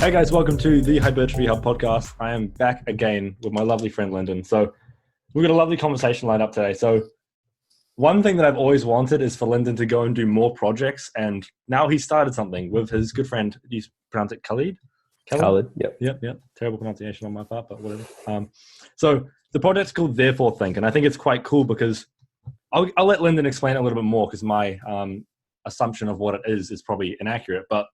Hey guys, welcome to the Hypertrophy Hub podcast. I am back again with my lovely friend Lyndon. So we've got a lovely conversation lined up today. So one thing that I've always wanted is for Lyndon to go and do more projects, and now he started something with his good friend. Do you pronounce it Khalid? Khalid, yep. Yep. Terrible pronunciation on my part, but whatever. So the project's called Therefore Think, and I think it's quite cool because I'll let Lyndon explain it a little bit more because my assumption of what it is probably inaccurate, but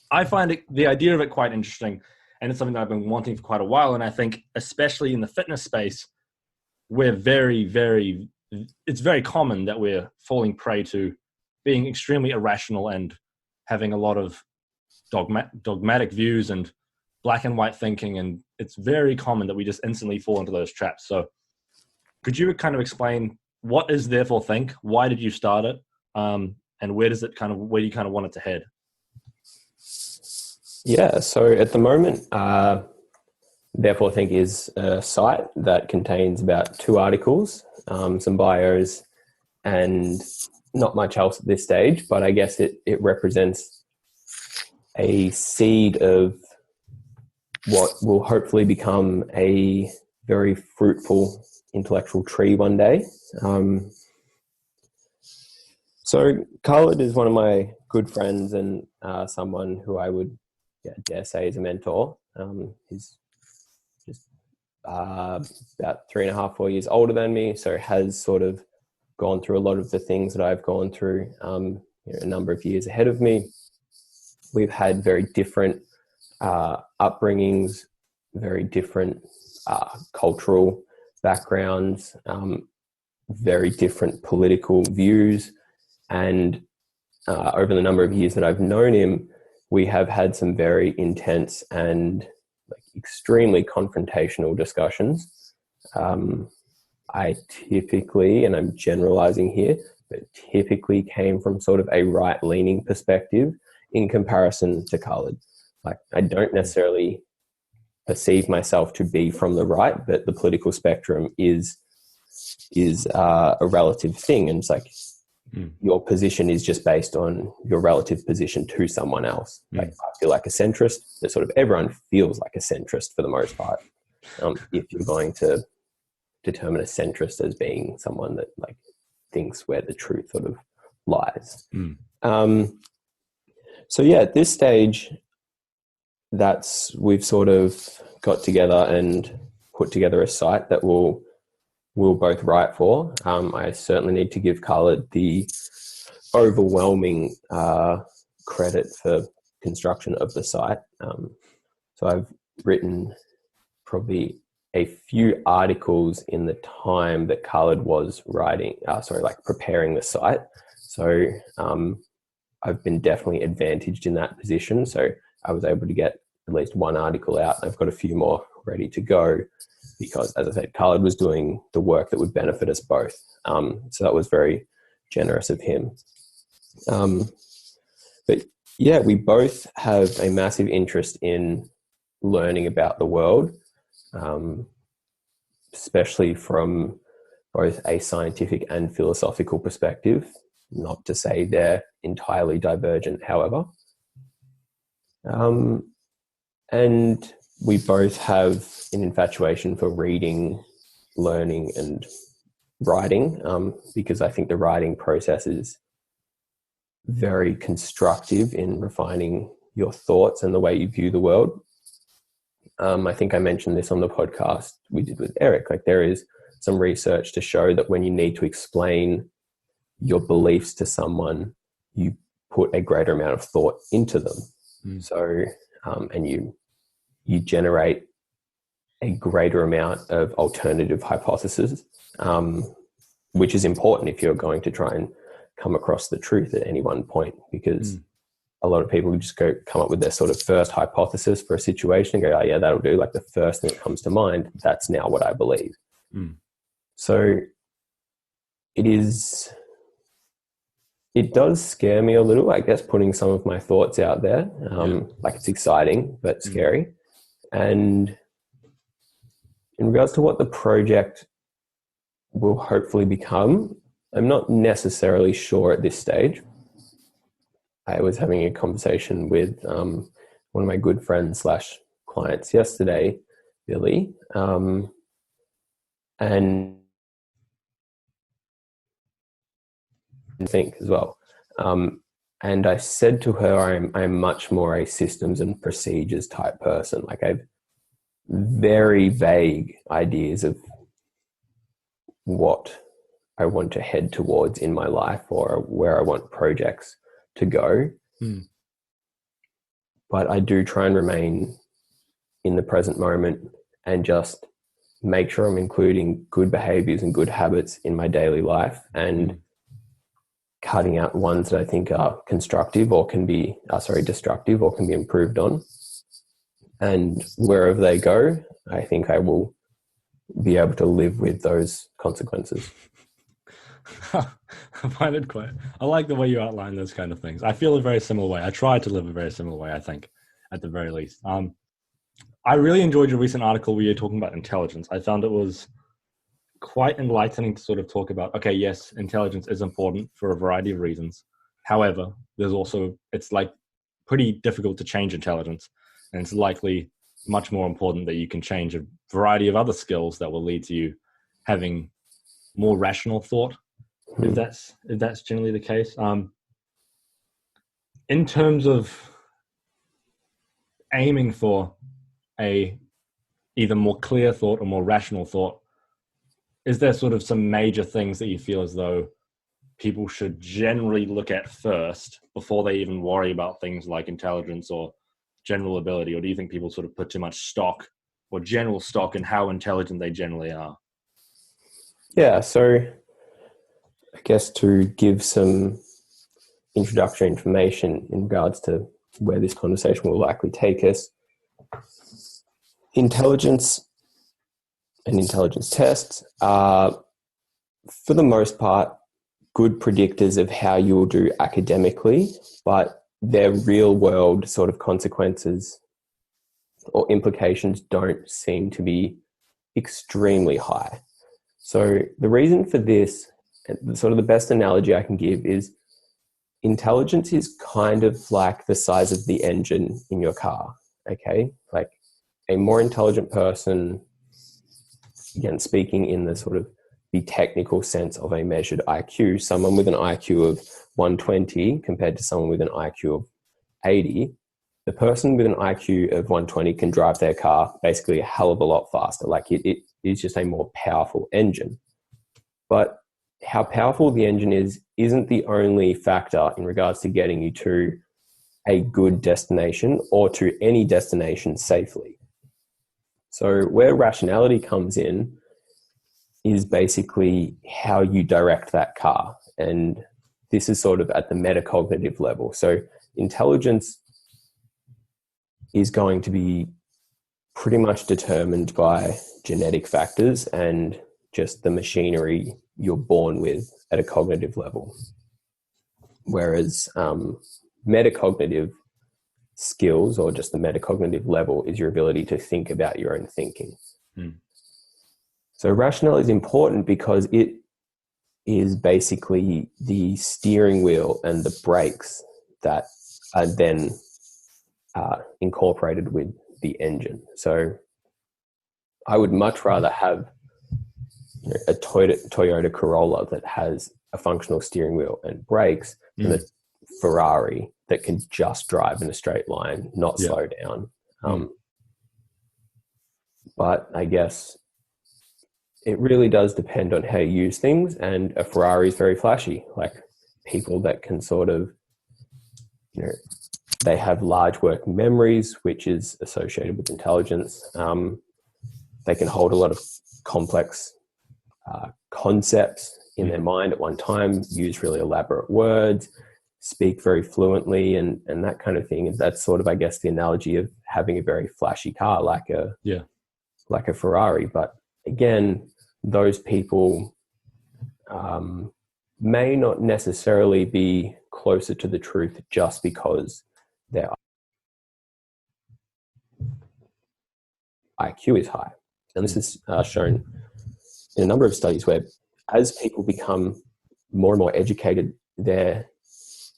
I find the idea of it quite interesting, and it's something that I've been wanting for quite a while. And I think, especially in the fitness space, it's very common that we're falling prey to being extremely irrational and having a lot of dogmatic views and black and white thinking. And it's very common that we just instantly fall into those traps. So could you kind of explain what is Therefore Think? Why did you start it? And where do you kind of want it to head? Yeah, so at the moment, Therefore Think is a site that contains about 2 articles, some bios, and not much else at this stage, but I guess it represents a seed of what will hopefully become a very fruitful intellectual tree one day. So Khalid is one of my good friends and someone who I would dare say is a mentor. He's just about 3.5, 4 years older than me, so has sort of gone through a lot of the things that I've gone through, a number of years ahead of me. We've had very different upbringings, very different cultural backgrounds, very different political views, and over the number of years that I've known him, we have had some very intense and extremely confrontational discussions. I typically, and I'm generalizing here, but typically came from sort of a right-leaning perspective in comparison to Khalid. I don't necessarily perceive myself to be from the right, but the political spectrum is a relative thing. And it's your position is just based on your relative position to someone else. I feel like a centrist, that sort of everyone feels like a centrist for the most part. If you're going to determine a centrist as being someone that thinks where the truth sort of lies. So yeah, at this stage, we've sort of got together and put together a site that we'll both write for. I certainly need to give Khalid the overwhelming credit for construction of the site. So I've written probably a few articles in the time that Khalid was preparing the site. So I've been definitely advantaged in that position. So I was able to get at least one article out. I've got a few more ready to go because, as I said, Khalid was doing the work that would benefit us both. So that was very generous of him. But yeah, we both have a massive interest in learning about the world, especially from both a scientific and philosophical perspective. Not to say they're entirely divergent, however. And we both have an infatuation for reading, learning, and writing, because I think the writing process is very constructive in refining your thoughts and the way you view the world. I think I mentioned this on the podcast we did with Eric. There is some research to show that when you need to explain your beliefs to someone, you put a greater amount of thought into them. So, and you generate a greater amount of alternative hypotheses, which is important if you're going to try and come across the truth at any one point, because a lot of people just come up with their sort of first hypothesis for a situation and go, oh yeah, that'll do. The first thing that comes to mind, that's now what I believe. So it does scare me a little, I guess, putting some of my thoughts out there. It's exciting, but scary. And in regards to what the project will hopefully become, I'm not necessarily sure at this stage. I was having a conversation with one one of my good friends slash clients yesterday, Billy, and think as well. And I said to her, I'm much more a systems and procedures type person. Like, I've very vague ideas of what I want to head towards in my life or where I want projects to go. But I do try and remain in the present moment and just make sure I'm including good behaviors and good habits in my daily life, and cutting out ones that I think are constructive or can be, destructive or can be improved on. And wherever they go, I think I will be able to live with those consequences. I find it I like the way you outline those kind of things. I feel a very similar way. I try to live a very similar way, I think, at the very least. I really enjoyed your recent article where you're talking about intelligence. I found it was quite enlightening to sort of talk about, okay, yes, intelligence is important for a variety of reasons. However, it's like pretty difficult to change intelligence, and it's likely much more important that you can change a variety of other skills that will lead to you having more rational thought, if that's generally the case. In terms of aiming for a either more clear thought or more rational thought, is there sort of some major things that you feel as though people should generally look at first before they even worry about things like intelligence or general ability? Or do you think people sort of put too much stock or general stock in how intelligent they generally are? Yeah, so I guess to give some introductory information in regards to where this conversation will likely take us, intelligence and intelligence tests are, for the most part, good predictors of how you will do academically, but their real world sort of consequences or implications don't seem to be extremely high. So the reason for this, sort of the best analogy I can give, is intelligence is kind of like the size of the engine in your car, okay? Like, a more intelligent person, again, speaking in the sort of the technical sense of a measured IQ, someone with an IQ of 120 compared to someone with an IQ of 80, the person with an IQ of 120 can drive their car basically a hell of a lot faster. Like, it is just a more powerful engine. But how powerful the engine isn't the only factor in regards to getting you to a good destination or to any destination safely. So where rationality comes in is basically how you direct that car. And this is sort of at the metacognitive level. So intelligence is going to be pretty much determined by genetic factors and just the machinery you're born with at a cognitive level. Whereas metacognitive skills, or just the metacognitive level, is your ability to think about your own thinking. So rationality is important because it is basically the steering wheel and the brakes that are then incorporated with the engine. So I would much rather have a Toyota Corolla that has a functional steering wheel and brakes than a Ferrari that can just drive in a straight line, not slow down. But I guess it really does depend on how you use things, and a Ferrari is very flashy. Like, people that can sort of, they have large working memories, which is associated with intelligence. They can hold a lot of complex concepts in their mind at one time, use really elaborate words, speak very fluently, and that kind of thing. And that's sort of, I guess, the analogy of having a very flashy car, like a Ferrari. But again, those people may not necessarily be closer to the truth just because their IQ is high. And this is shown in a number of studies where, as people become more and more educated, their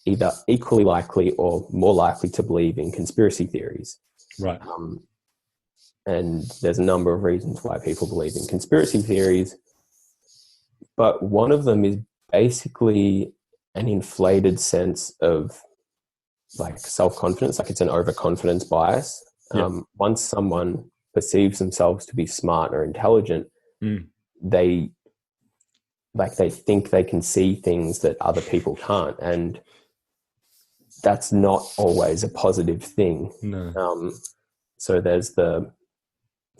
either equally likely or more likely to believe in conspiracy theories. Right. And there's a number of reasons why people believe in conspiracy theories, but one of them is basically an inflated sense of like self-confidence, like it's an overconfidence bias. Yeah. Once someone perceives themselves to be smart or intelligent, they think they can see things that other people can't, and that's not always a positive thing. No. So there's the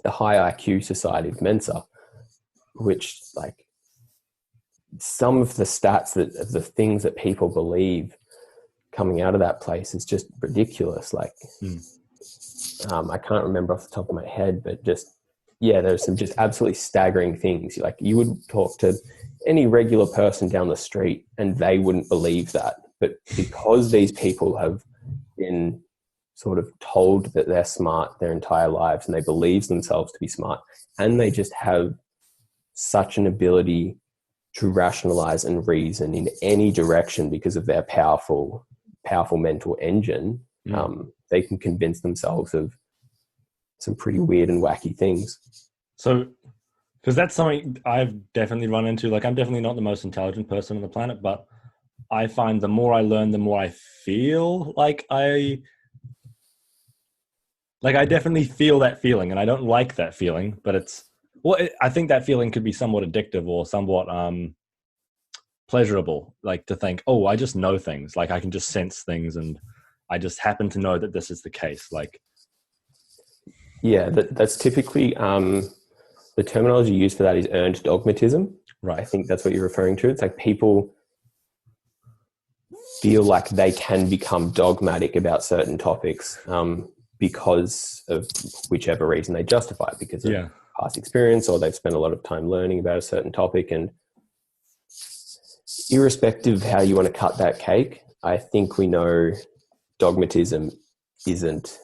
high IQ Society of Mensa, which like some of the stats of the things that people believe coming out of that place is just ridiculous. Like, I can't remember off the top of my head, but there's some just absolutely staggering things. Like you would talk to any regular person down the street and they wouldn't believe that. But because these people have been sort of told that they're smart their entire lives and they believe themselves to be smart, and they just have such an ability to rationalize and reason in any direction because of their powerful mental engine, they can convince themselves of some pretty weird and wacky things. So, because that's something I've definitely run into. Like, I'm definitely not the most intelligent person on the planet, but I find the more I learn, the more I feel like I definitely feel that feeling, and I don't like that feeling, but I think that feeling could be somewhat addictive or somewhat pleasurable, like to think, oh, I just know things, like I can just sense things, and I just happen to know that this is the case. Like, yeah, that's typically the terminology used for that is earned dogmatism. Right. I think that's what you're referring to. It's like people feel like they can become dogmatic about certain topics because of whichever reason they justify it, because of past experience, or they've spent a lot of time learning about a certain topic. And irrespective of how you want to cut that cake, I think we know dogmatism isn't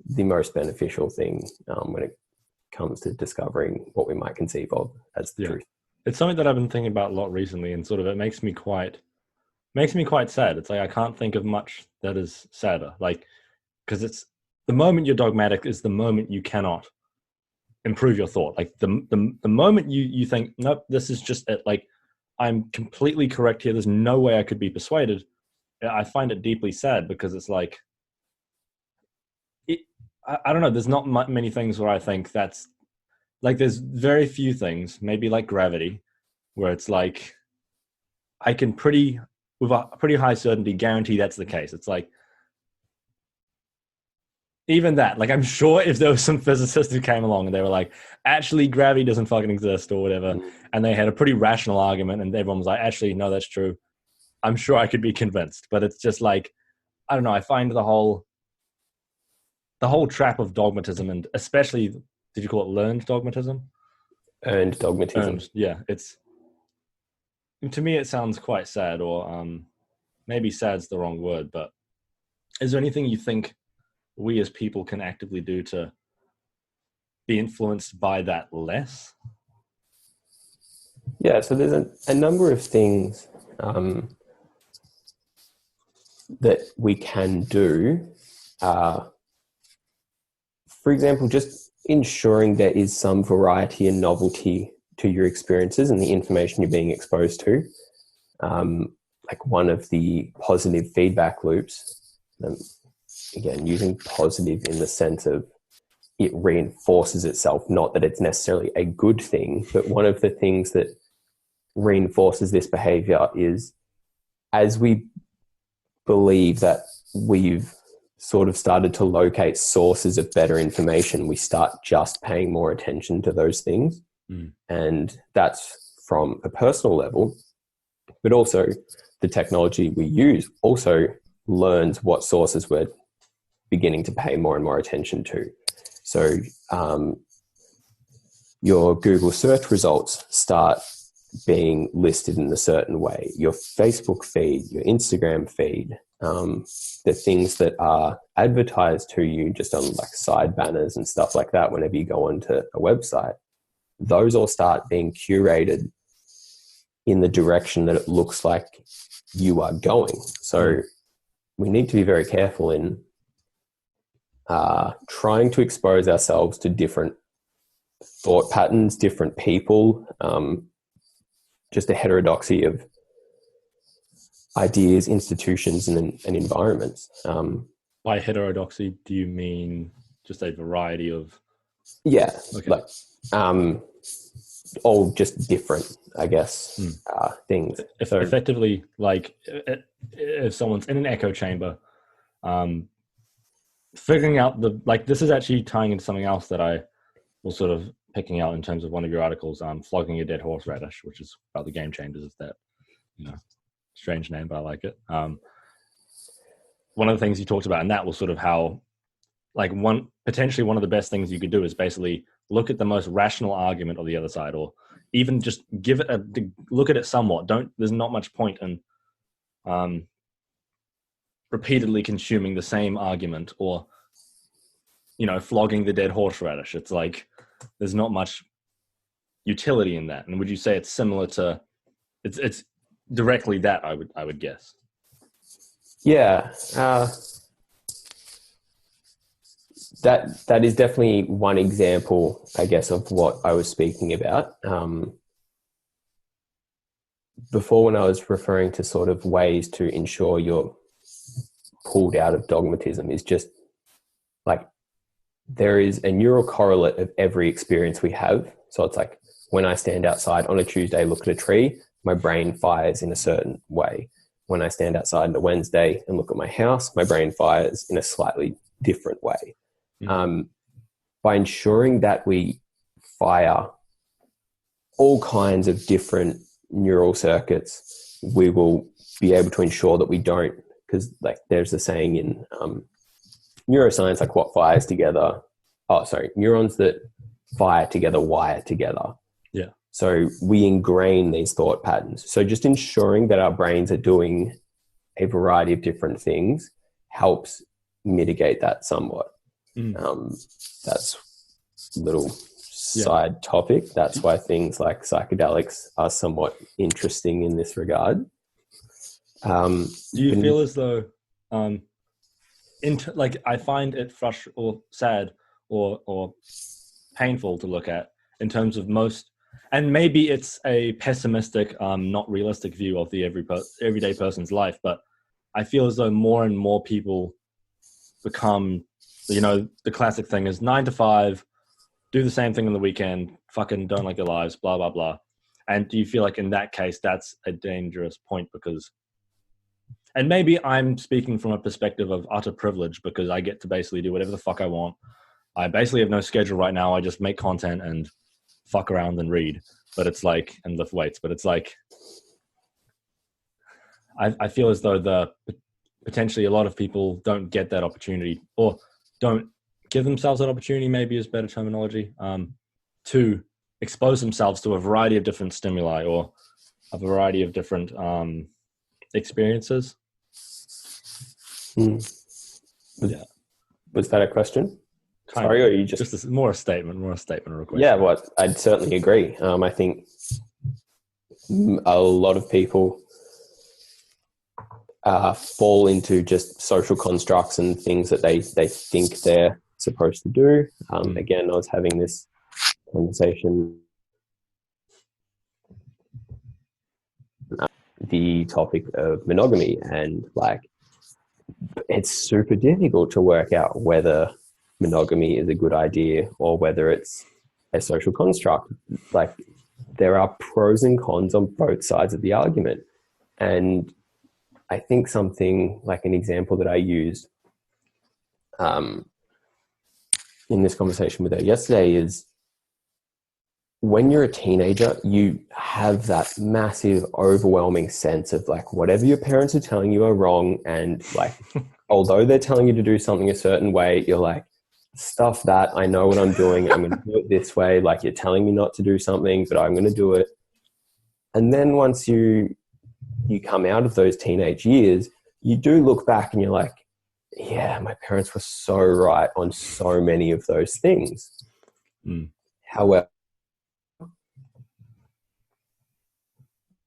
the most beneficial thing when it comes to discovering what we might conceive of as the truth. It's something that I've been thinking about a lot recently, and sort of it makes me quite sad. It's like I can't think of much that is sadder, like, because it's the moment you're dogmatic is the moment you cannot improve your thought. Like the moment you think, nope, this is just it, like I'm completely correct here, there's no way I could be persuaded, I find it deeply sad, because it's like I don't know, there's not many things where I think that's like, there's very few things, maybe like gravity, where it's like I can with a pretty high certainty guarantee that's the case. It's like, even that, like, I'm sure if there was some physicist who came along and they were like, actually gravity doesn't fucking exist or whatever, and they had a pretty rational argument and everyone was like, actually, no, that's true, I'm sure I could be convinced. But it's just like, I don't know, I find the whole trap of dogmatism, and especially, did you call it learned dogmatism? Earned dogmatism. Yeah, to me it sounds quite sad, or maybe sad's the wrong word, but is there anything you think we as people can actively do to be influenced by that less? Yeah, so there's a number of things that we can do. For example, just ensuring there is some variety and novelty to your experiences and the information you're being exposed to. Like one of the positive feedback loops, again, using positive in the sense of it reinforces itself, not that it's necessarily a good thing, but one of the things that reinforces this behavior is, as we believe that we've sort of started to locate sources of better information, we start just paying more attention to those things. And that's from a personal level, but also the technology we use also learns what sources we're beginning to pay more and more attention to. So your Google search results start being listed in a certain way. Your Facebook feed, your Instagram feed, the things that are advertised to you just on like side banners and stuff like that whenever you go onto a website, those all start being curated in the direction that it looks like you are going. So we need to be very careful in trying to expose ourselves to different thought patterns, different people, just a heterodoxy of ideas, institutions, and environments. By heterodoxy, do you mean just a variety of? Yeah, okay. like all just different, I guess, things. So effectively, like if someone's in an echo chamber, figuring out this is actually tying into something else that I was sort of picking out in terms of one of your articles, flogging a dead horseradish, which is about the game chambers. Is that, strange name, but I like it. One of the things you talked about, and that was sort of how, potentially one of the best things you could do is basically look at the most rational argument of the other side, or even just give it look at it somewhat. There's not much point in repeatedly consuming the same argument, or flogging the dead horseradish. It's like there's not much utility in that. And would you say it's similar to it's directly that, I would guess? Yeah, that is definitely one example, I guess, of what I was speaking about. Before, when I was referring to sort of ways to ensure you're pulled out of dogmatism, is just like there is a neural correlate of every experience we have. So it's like when I stand outside on a Tuesday, look at a tree, my brain fires in a certain way. When I stand outside on a Wednesday and look at my house, my brain fires in a slightly different way. By ensuring that we fire all kinds of different neural circuits, we will be able to ensure that we don't, because there's a saying in neuroscience, what fires together, neurons that fire together wire together. Yeah. So we ingrain these thought patterns. So just ensuring that our brains are doing a variety of different things helps mitigate that somewhat. That's a little side topic. That's why things like psychedelics are somewhat interesting in this regard. Do you feel as though, I find it frustrating or sad or painful to look at in terms of most, and maybe it's a pessimistic, not realistic view of the everyday person's life, but I feel as though more and more people become, the classic thing is 9 to 5, do the same thing on the weekend, fucking don't like their lives, blah, blah, blah. And do you feel like in that case, that's a dangerous point because, and maybe I'm speaking from a perspective of utter privilege because I get to basically do whatever the fuck I want. I basically have no schedule right now. I just make content and fuck around and read, but it's like, and lift weights, but it's like, I feel as though potentially a lot of people don't get that opportunity or don't give themselves that opportunity, maybe is better terminology, to expose themselves to a variety of different stimuli or a variety of different experiences. Was that a question? Sorry, or you just more a statement or a question? Yeah, well, I'd certainly agree. I think a lot of people fall into just social constructs and things that they think they're supposed to do. Again, I was having this conversation, the topic of monogamy, and it's super difficult to work out whether monogamy is a good idea or whether it's a social construct. There are pros and cons on both sides of the argument. And I think something like an example that I used in this conversation with her yesterday is when you're a teenager, you have that massive, overwhelming sense of whatever your parents are telling you are wrong. And although they're telling you to do something a certain way, you're like, stuff that, I know what I'm doing. I'm going to do it this way. You're telling me not to do something, but I'm going to do it. And then once you come out of those teenage years, you do look back and you're like, yeah, my parents were so right on so many of those things. However,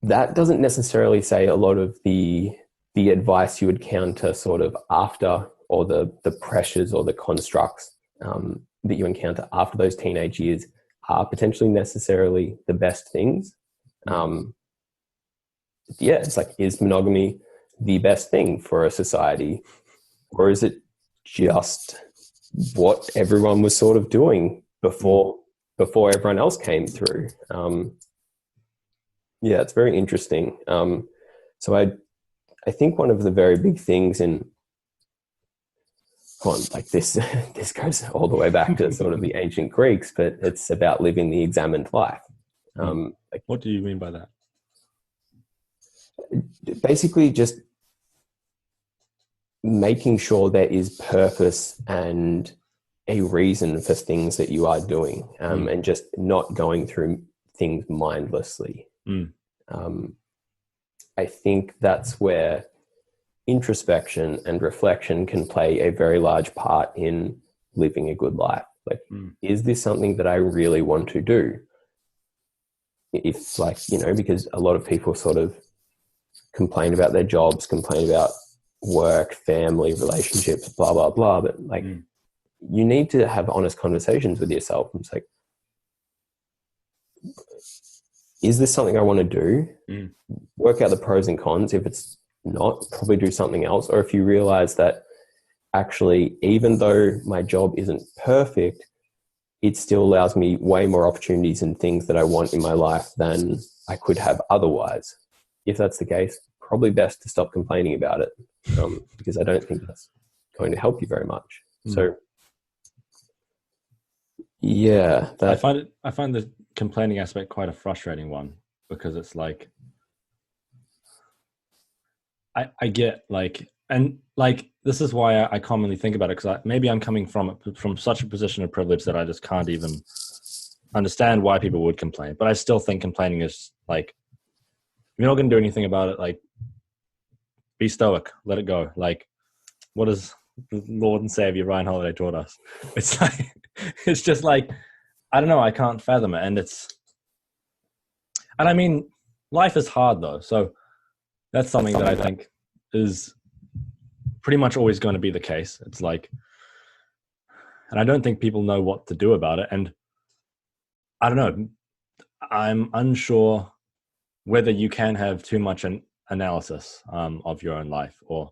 that doesn't necessarily say a lot of the the advice you would counter sort of after, or the pressures or the constructs that you encounter after those teenage years are potentially necessarily the best things. It's like, is monogamy the best thing for a society, or is it just what everyone was sort of doing before everyone else came through? It's very interesting. So I think one of the very big things this goes all the way back to sort of the ancient Greeks, but it's about living the examined life. What do you mean by that? Basically just making sure there is purpose and a reason for things that you are doing, and just not going through things mindlessly. I think that's where introspection and reflection can play a very large part in living a good life. Like, is this something that I really want to do? If, because a lot of people sort of complain about their jobs, complain about work, family, relationships, blah, blah, blah. But you need to have honest conversations with yourself. It's like, is this something I want to do? Work out the pros and cons. If it's not, probably do something else. Or if you realize that actually, even though my job isn't perfect, it still allows me way more opportunities and things that I want in my life than I could have otherwise. If that's the case, probably best to stop complaining about it, because I don't think that's going to help you very much. So, yeah, I find the complaining aspect quite a frustrating one, because it's like, I get this is why I commonly think about it, because maybe I'm coming from such a position of privilege that I just can't even understand why people would complain. But I still think complaining is like, if you're not going to do anything about it, like, be stoic, let it go. Like, what does the Lord and Savior Ryan Holiday taught us? It's like, it's just like, I don't know, I can't fathom it. And I mean, life is hard though. So that's something that I think is pretty much always going to be the case. It's like, and I don't think people know what to do about it. And I don't know, I'm unsure whether you can have too much an analysis of your own life, or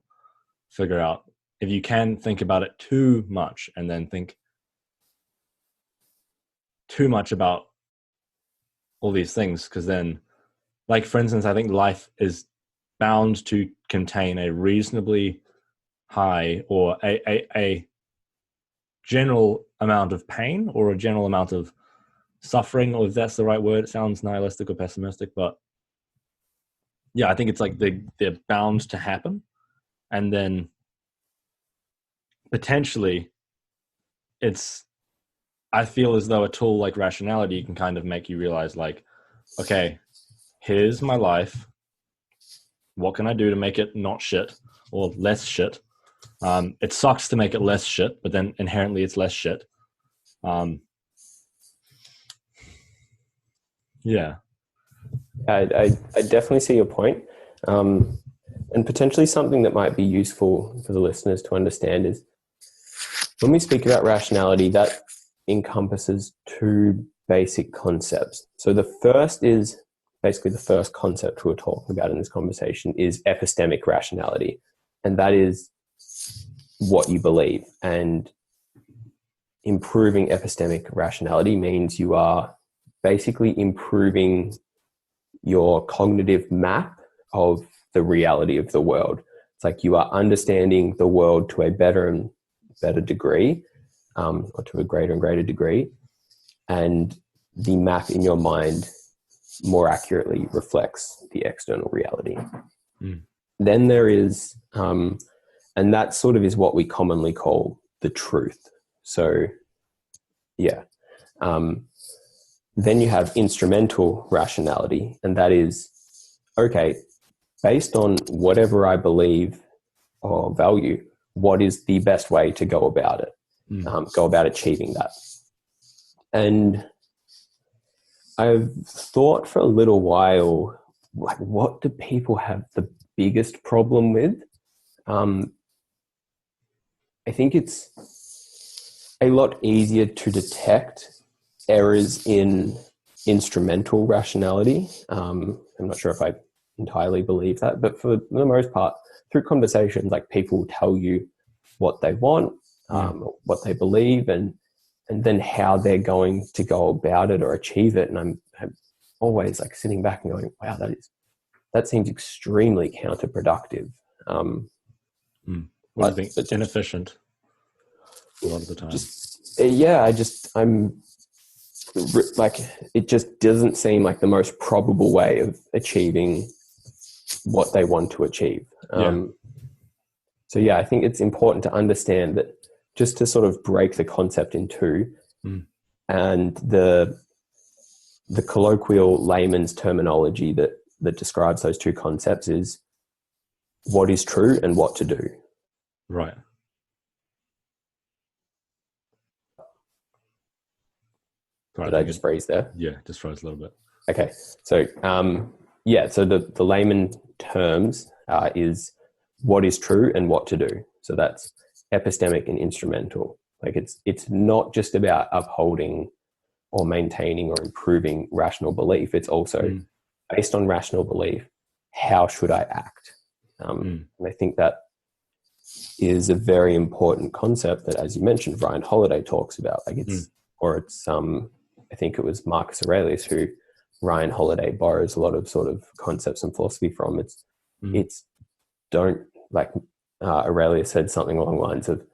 figure out if you can think about it too much and then think too much about all these things. Because then, like, for instance, I think life is bound to contain a reasonably high, or a general amount of pain, or a general amount of suffering, or if that's the right word. It sounds nihilistic or pessimistic, but yeah, I think it's like they're bound to happen. And then potentially I feel as though a tool like Rationality can kind of make you realize, like, okay, here's my life. What can I do to make it not shit, or less shit? It sucks to make it less shit, but then inherently it's less shit. Yeah. I definitely see your point. And potentially something that might be useful for the listeners to understand is, when we speak about rationality, that encompasses two basic concepts. So the first is basically the first concept we're talking about in this conversation is epistemic rationality. And that is what you believe. And improving epistemic rationality means you are basically improving your cognitive map of the reality of the world. It's like you are understanding the world to a better and better degree, or to a greater and greater degree. And the map in your mind more accurately reflects the external reality. Then there is, and that sort of is what we commonly call the truth. So, yeah. Then you have instrumental rationality, and that is, okay, based on whatever I believe or value, what is the best way to go about it, go about achieving that. And I've thought for a little while, like, what do people have the biggest problem with. I think it's a lot easier to detect errors in instrumental rationality. I'm not sure if I entirely believe that, but for the most part, through conversations, like people tell you what they want, what they believe, and then how they're going to go about it or achieve it. And I'm always like sitting back and going, wow, that seems extremely counterproductive. What do you think? It's inefficient a lot of the time. I'm like, it just doesn't seem like the most probable way of achieving what they want to achieve. So I think it's important to understand that, just to sort of break the concept in two, and the colloquial layman's terminology that describes those two concepts is what is true and what to do. Right. Did I just freeze there? Yeah, just froze a little bit. Okay. So, so the layman terms is what is true and what to do. So that's epistemic and instrumental. Like it's not just about upholding or maintaining or improving rational belief. It's also based on rational belief, how should I act? And I think that is a very important concept that, as you mentioned, Ryan Holiday talks about. Like I think it was Marcus Aurelius who Ryan Holiday borrows a lot of sort of concepts and philosophy from. It's don't, like Aurelius said something along the lines of,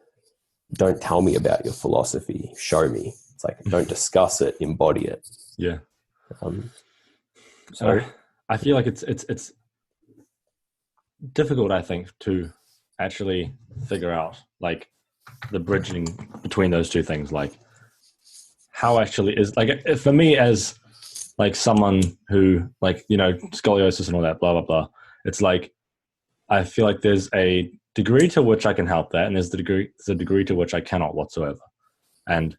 don't tell me about your philosophy, show me. It's like, don't discuss it, embody it. Yeah. So I feel like it's difficult, I think, to actually figure out like the bridging between those two things. Like how actually is, like, for me as like someone who, like, you know, scoliosis and all that, blah, blah, blah. It's like, I feel like there's a degree to which I can help that, and there's a degree to which I cannot whatsoever. And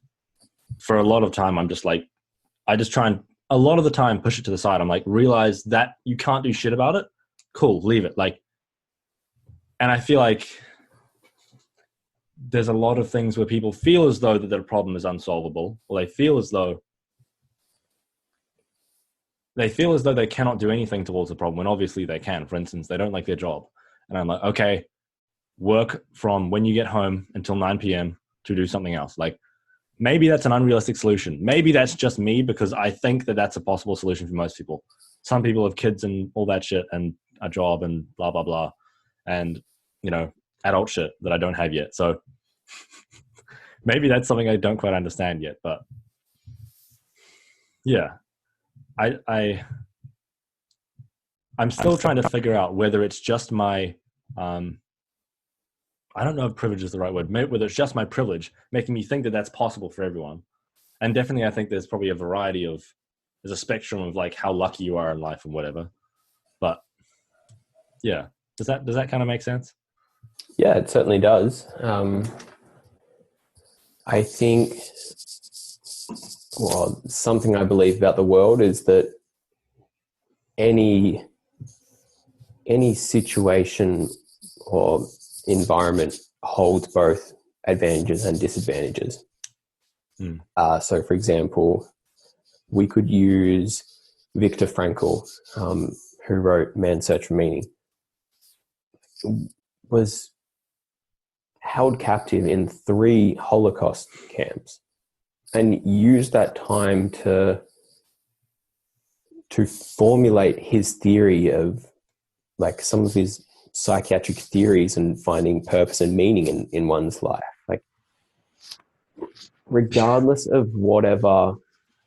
for a lot of time, I'm just like, I just try and a lot of the time push it to the side. I'm like, realize that you can't do shit about it. Cool, leave it. Like, and I feel like there's a lot of things where people feel as though that their problem is unsolvable, or they feel as though they cannot do anything towards the problem, when obviously they can. For instance, they don't like their job. And I'm like, okay, work from when you get home until 9 p.m. to do something else. Like, maybe that's an unrealistic solution. Maybe that's just me, because I think that that's a possible solution for most people. Some people have kids and all that shit and a job and blah, blah, blah. And, you know, adult shit that I don't have yet. So maybe that's something I don't quite understand yet. But yeah, I'm still trying to figure out whether it's just my, I don't know if privilege is the right word, whether it's just my privilege making me think that that's possible for everyone. And definitely I think there's probably a variety of, there's a spectrum of like how lucky you are in life and whatever. But yeah, does that kind of make sense? Yeah, it certainly does. I think, well, something I believe about the world is that any situation or environment holds both advantages and disadvantages. So, for example, we could use Viktor Frankel, who wrote Man's Search for Meaning, was held captive in 3 Holocaust camps and used that time to formulate his theory of, like, some of his psychiatric theories and finding purpose and meaning in one's life. Like, regardless of whatever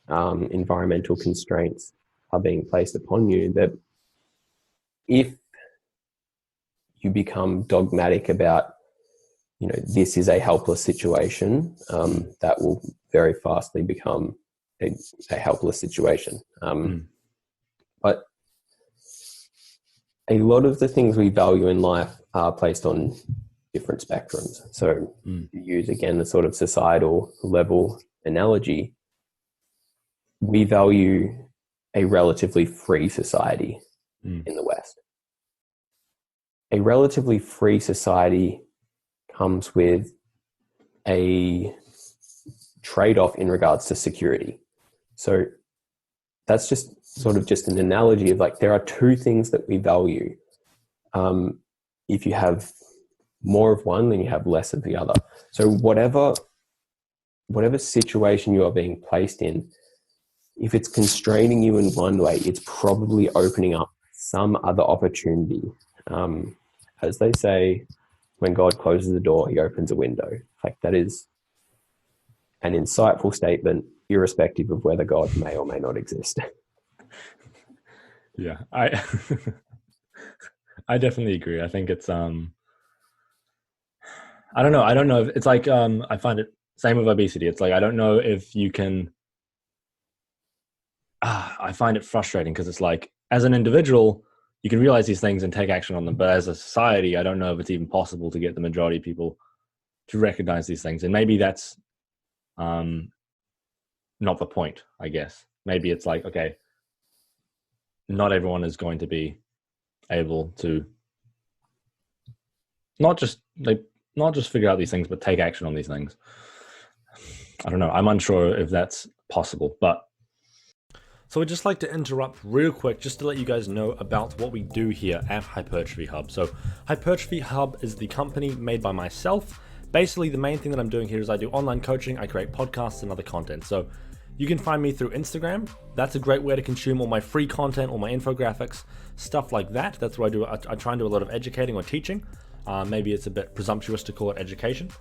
environmental constraints are being placed upon you, that if you become dogmatic about, you know, this is a helpless situation, that will very fastly become a helpless situation. But a lot of the things we value in life are placed on different spectrums. So to use, again, the sort of societal level analogy, we value a relatively free society in the West. a relatively free society comes with a trade-off in regards to security. So that's just sort of just an analogy of like, there are two things that we value. If you have more of one, then you have less of the other. So whatever situation you are being placed in, if it's constraining you in one way, it's probably opening up some other opportunity. As they say, when God closes the door, he opens a window. Like, that is an insightful statement, irrespective of whether God may or may not exist. Yeah, I definitely agree. I think it's I don't know if it's like I find it same with obesity. It's like, I don't know if you can I find it frustrating because it's like, as an individual you can realize these things and take action on them, but as a society I don't know if it's even possible to get the majority of people to recognize these things. And maybe that's not the point, I guess. Maybe it's like, okay, not everyone is going to be able to not just figure out these things, but take action on these things. I don't know. I'm unsure if that's possible, but. So I'd just like to interrupt real quick just to let you guys know about what we do here at Hypertrophy Hub. So Hypertrophy Hub is the company made by myself. Basically, the main thing that I'm doing here is I do online coaching, I create podcasts and other content. So you can find me through Instagram. That's a great way to consume all my free content, all my infographics, stuff like that. That's what I do. I try and do a lot of educating or teaching. Maybe it's a bit presumptuous to call it education.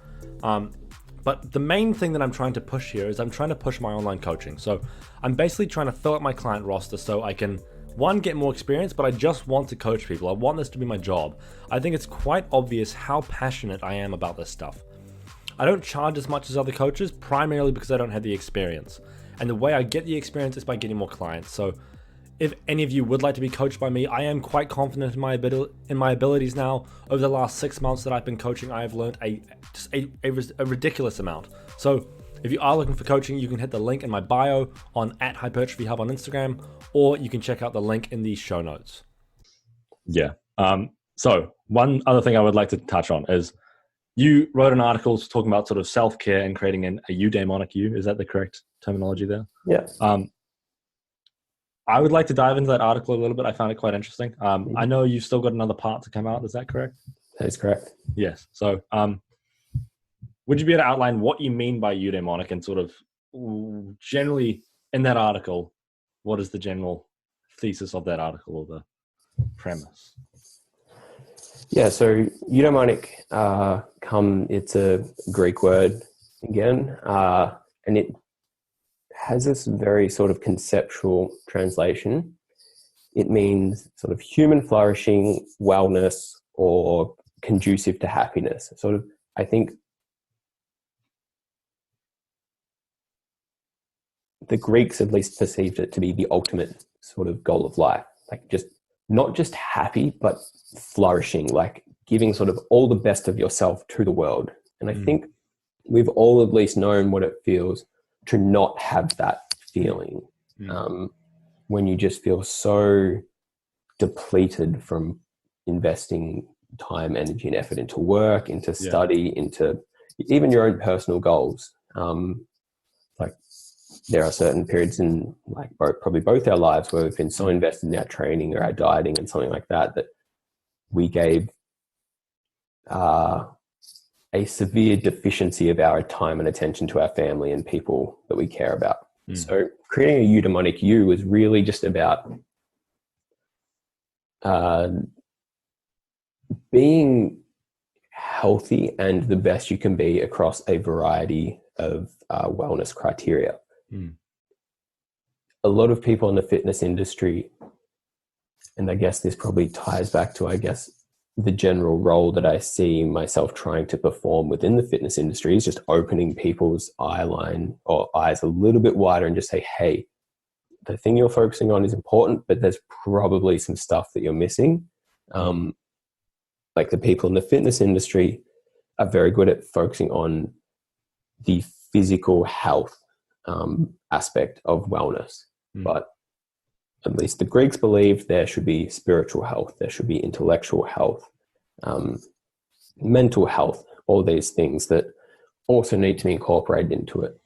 But the main thing that I'm trying to push here is I'm trying to push my online coaching. So I'm basically trying to fill up my client roster so I can, one, get more experience, but I just want to coach people. I want this to be my job. I think it's quite obvious how passionate I am about this stuff. I don't charge as much as other coaches, primarily because I don't have the experience. And the way I get the experience is by getting more clients. So if any of you would like to be coached by me, I am quite confident in my abilities now. Over the last 6 months that I've been coaching, I have learned a ridiculous amount. So if you are looking for coaching, you can hit the link in my bio on @hypertrophyhub on Instagram, or you can check out the link in the show notes. Yeah. So one other thing I would like to touch on is you wrote an article talking about sort of self-care and creating a eudemonic you. Is that the correct terminology there? Yeah. I would like to dive into that article a little bit. I found it quite interesting. I know you've still got another part to come out. Is that correct? That is correct. Yes. So would you be able to outline what you mean by eudemonic and sort of generally in that article, what is the general thesis of that article or the premise? Yeah, so eudemonic, it's a Greek word again, and it has this very sort of conceptual translation. It means sort of human flourishing, wellness, or conducive to happiness. Sort of, I think the Greeks at least perceived it to be the ultimate sort of goal of life. Like, just not just happy, but flourishing, like giving sort of all the best of yourself to the world. And I think we've all at least known what it feels to not have that feeling, when you just feel so depleted from investing time, energy, and effort into work, into study, into even your own personal goals. Like, there are certain periods in probably both our lives where we've been so invested in our training or our dieting and something like that, that we gave a severe deficiency of our time and attention to our family and people that we care about. So creating a eudemonic you is really just about being healthy and the best you can be across a variety of wellness criteria. A lot of people in the fitness industry, and I guess this probably ties back to, the general role that I see myself trying to perform within the fitness industry, is just opening people's eyes a little bit wider and just say, hey, the thing you're focusing on is important, but there's probably some stuff that you're missing. Like, the people in the fitness industry are very good at focusing on the physical health aspect of wellness. But at least the Greeks believed there should be spiritual health, there should be intellectual health, mental health, all these things that also need to be incorporated into it.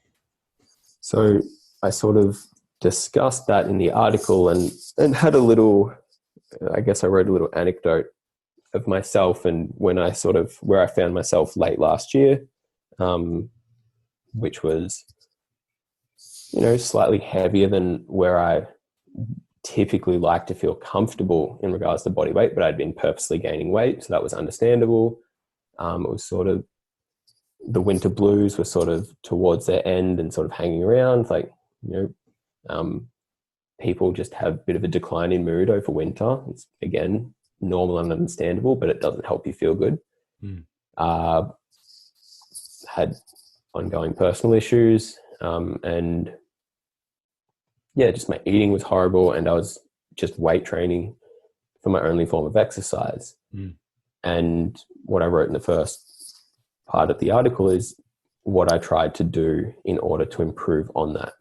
So I sort of discussed that in the article and had a little, I guess I wrote a little anecdote of myself and where I found myself late last year, which was, slightly heavier than where I typically like to feel comfortable in regards to body weight, but I'd been purposely gaining weight. So that was understandable. It was sort of, the winter blues were sort of towards their end and sort of hanging around. Like, people just have a bit of a decline in mood over winter. It's, again, normal and understandable, but it doesn't help you feel good. Had ongoing personal issues, and just my eating was horrible, and I was just weight training for my only form of exercise. And what I wrote in the first part of the article is what I tried to do in order to improve on that.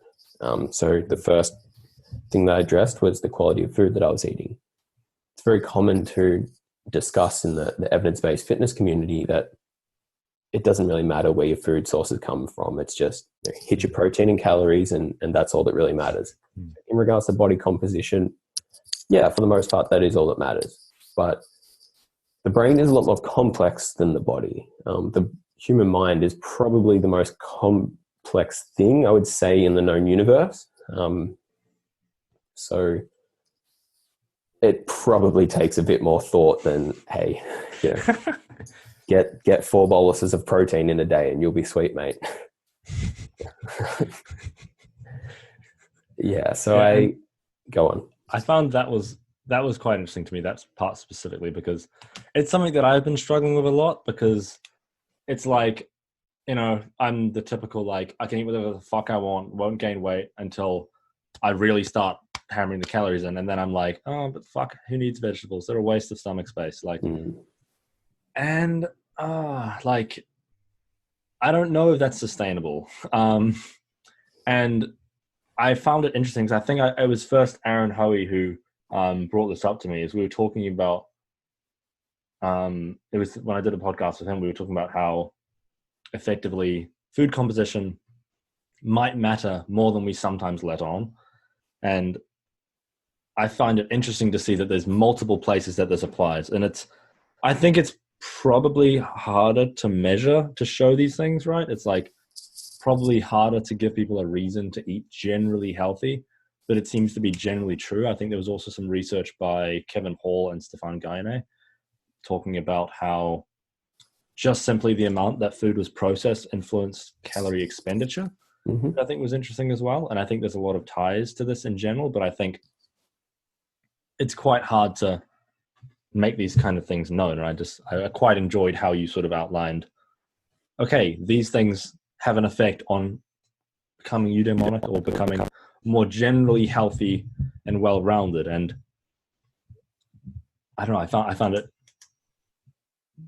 So the first thing that I addressed was the quality of food that I was eating. It's very common to discuss in the evidence-based fitness community that it doesn't really matter where your food sources come from. It's just hit your protein and calories, and that's all that really matters. In regards to body composition, for the most part, that is all that matters. But the brain is a lot more complex than the body. The human mind is probably the most complex thing, I would say, in the known universe. So it probably takes a bit more thought than, hey, get 4 boluses of protein in a day and you'll be sweet, mate. I go on. I found that was quite interesting to me, that part specifically, because it's something that I've been struggling with a lot, because it's like, I'm the typical, like, I can eat whatever the fuck I want, won't gain weight until I really start hammering the calories in, and then I'm like, oh, but fuck, who needs vegetables? They're a waste of stomach space. Like, and like, I don't know if that's sustainable. And I found it interesting because I think it was first Aaron Hoey who brought this up to me, as we were talking about, it was when I did a podcast with him, we were talking about how effectively food composition might matter more than we sometimes let on. And I find it interesting to see that there's multiple places that this applies. And I think it's probably harder to measure, to show these things, right? It's like probably harder to give people a reason to eat generally healthy, but it seems to be generally true. I think there was also some research by Kevin Hall and Stefan Gaine talking about how just simply the amount that food was processed influenced calorie expenditure. I think was interesting as well. And I think there's a lot of ties to this in general, but I think it's quite hard to make these kind of things known. And I quite enjoyed how you sort of outlined, okay, these things have an effect on becoming eudemonic or becoming more generally healthy and well-rounded. And I don't know, I found it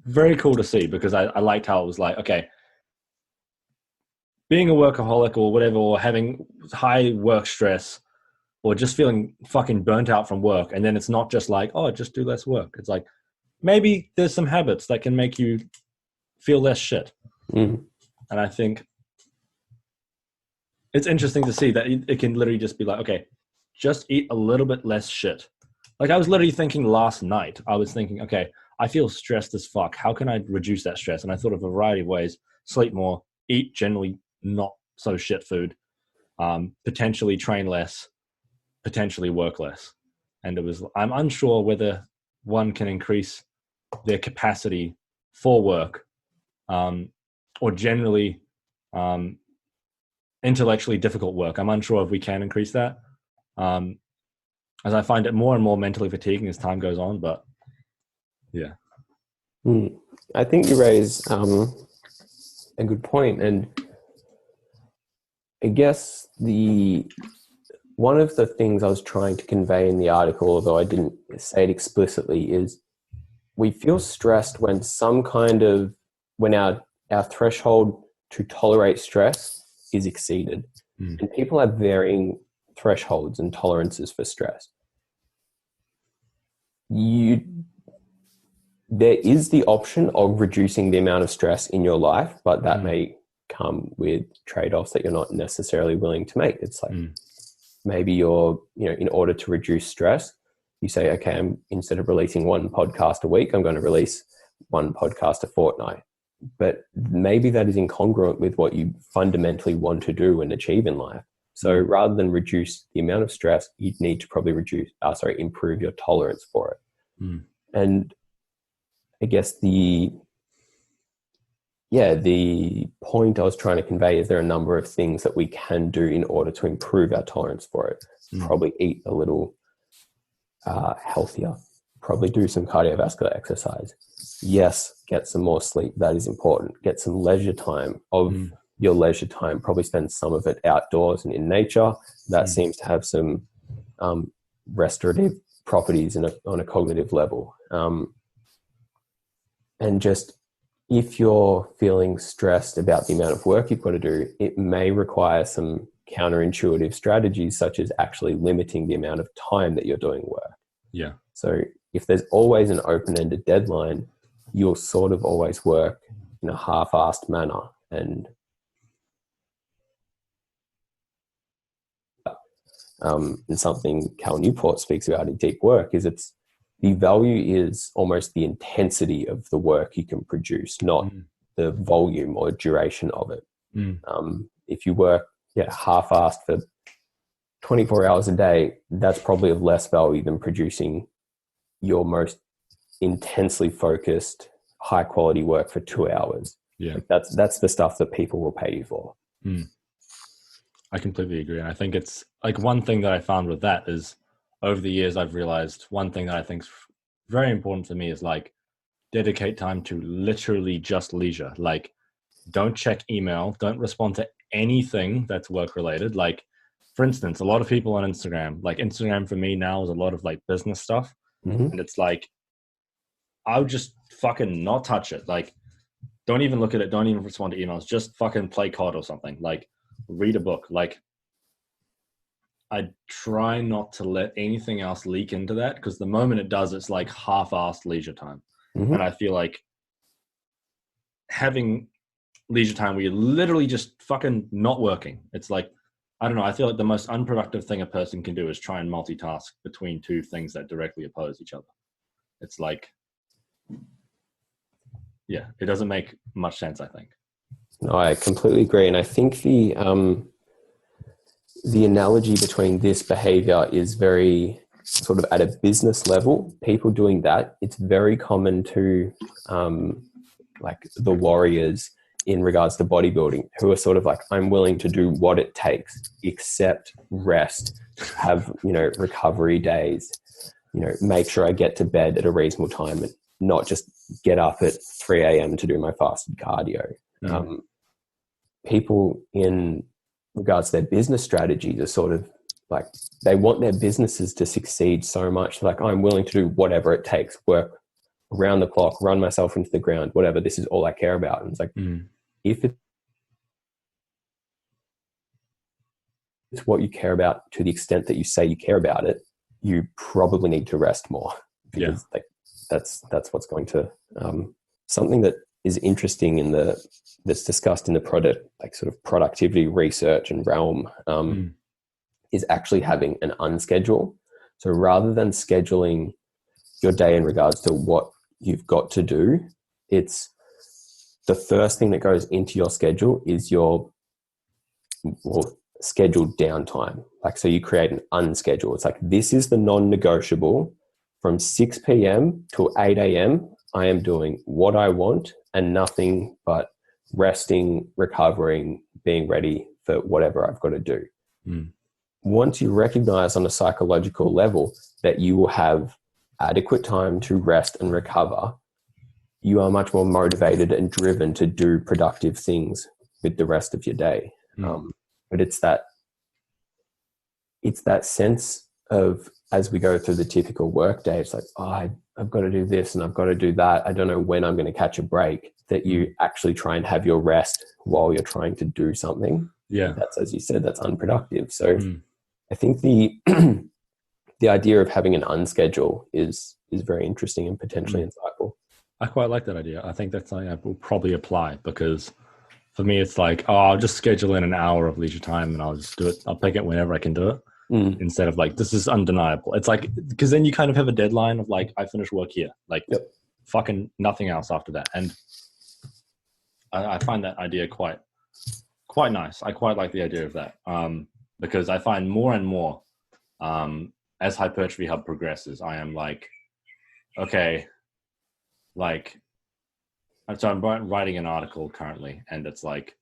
very cool to see, because I liked how it was like, okay, being a workaholic or whatever, or having high work stress, or just feeling fucking burnt out from work, and then it's not just like, oh, just do less work. It's like, maybe there's some habits that can make you feel less shit. And I think it's interesting to see that it can literally just be like, okay, just eat a little bit less shit. Like, I was literally thinking last night, I was thinking, okay, I feel stressed as fuck. How can I reduce that stress? And I thought of a variety of ways: sleep more, eat generally not so shit food, potentially train less, potentially work less. And I'm unsure whether one can increase their capacity for work, or generally intellectually difficult work. I'm unsure if we can increase that, as I find it more and more mentally fatiguing as time goes on. But yeah. I think you raise a good point. And I guess one of the things I was trying to convey in the article, although I didn't say it explicitly, is we feel stressed when when our threshold to tolerate stress is exceeded. And people have varying thresholds and tolerances for stress. there is the option of reducing the amount of stress in your life, but that may come with trade-offs that you're not necessarily willing to make. It's like maybe you're, in order to reduce stress, you say, okay, instead of releasing one podcast a week, I'm going to release one podcast a fortnight. But maybe that is incongruent with what you fundamentally want to do and achieve in life. So rather than reduce the amount of stress, you'd need to probably improve your tolerance for it. And I guess the point I was trying to convey is there are a number of things that we can do in order to improve our tolerance for it. Probably eat a little healthier, probably do some cardiovascular exercise. Yes, get some more sleep. That is important. Get some leisure time of your leisure time. Probably spend some of it outdoors and in nature. That seems to have some restorative properties on a cognitive level. And just if you're feeling stressed about the amount of work you've got to do, it may require some counterintuitive strategies, such as actually limiting the amount of time that you're doing work. Yeah. So if there's always an open-ended deadline, you'll sort of always work in a half-assed manner. And something Cal Newport speaks about in Deep Work is the value is almost the intensity of the work you can produce, not the volume or duration of it. If you work half-assed for 24 hours a day, that's probably of less value than producing your most intensely focused, high-quality work for 2 hours. Yeah, that's the stuff that people will pay you for. I completely agree. And I think it's like one thing that I found with that is over the years, I've realized one thing that I think is very important to me is like dedicate time to literally just leisure. Like don't check email, don't respond to anything that's work related. Like for instance, a lot of people on Instagram, like Instagram for me now is a lot of like business stuff. And it's like, I'll just fucking not touch it. Like don't even look at it. Don't even respond to emails. Just fucking play COD or something. Like read a book. Like I try not to let anything else leak into that because the moment it does, it's like half-assed leisure time. And I feel like having leisure time where you're literally just fucking not working. It's like, I don't know. I feel like the most unproductive thing a person can do is try and multitask between two things that directly oppose each other. It's like, yeah, it doesn't make much sense, I think. No, I completely agree. And I think the analogy between this behavior is very sort of at a business level. People doing that, it's very common to like the warriors in regards to bodybuilding who are sort of like, I'm willing to do what it takes except rest, have, recovery days, make sure I get to bed at a reasonable time and not just get up at 3 a.m. to do my fasted cardio. People in regards to their business strategies are sort of like, they want their businesses to succeed so much. Like, I'm willing to do whatever it takes, work around the clock, run myself into the ground, whatever. This is all I care about. And it's like, if it's what you care about to the extent that you say you care about it, you probably need to rest more because like that's what's going to, something that is interesting that's discussed in the product, like sort of productivity research and realm, is actually having an unschedule. So rather than scheduling your day in regards to what you've got to do, it's the first thing that goes into your schedule is your scheduled downtime. Like, so you create an unschedule. It's like, this is the non-negotiable from 6 p.m. to 8 a.m. I am doing what I want and nothing but resting, recovering, being ready for whatever I've got to do. Once you recognize on a psychological level that you will have adequate time to rest and recover, you are much more motivated and driven to do productive things with the rest of your day. But it's that sense of, as we go through the typical work day, it's like, I've got to do this and I've got to do that. I don't know when I'm going to catch a break, that you actually try and have your rest while you're trying to do something. Yeah. That's, as you said, that's unproductive. So I think the idea of having an unschedule is very interesting and potentially insightful. I quite like that idea. I think that's something I will probably apply, because for me, it's like, oh, I'll just schedule in an hour of leisure time and I'll just do it. I'll pick it whenever I can do it, instead of like, this is undeniable. It's like, because then you kind of have a deadline of like, I finish work here, like fucking nothing else after that. And I find that idea quite nice. I quite like the idea of that, because I find more and more, as Hypertrophy Hub progresses, I am like, okay, like, so I'm writing an article currently, and it's like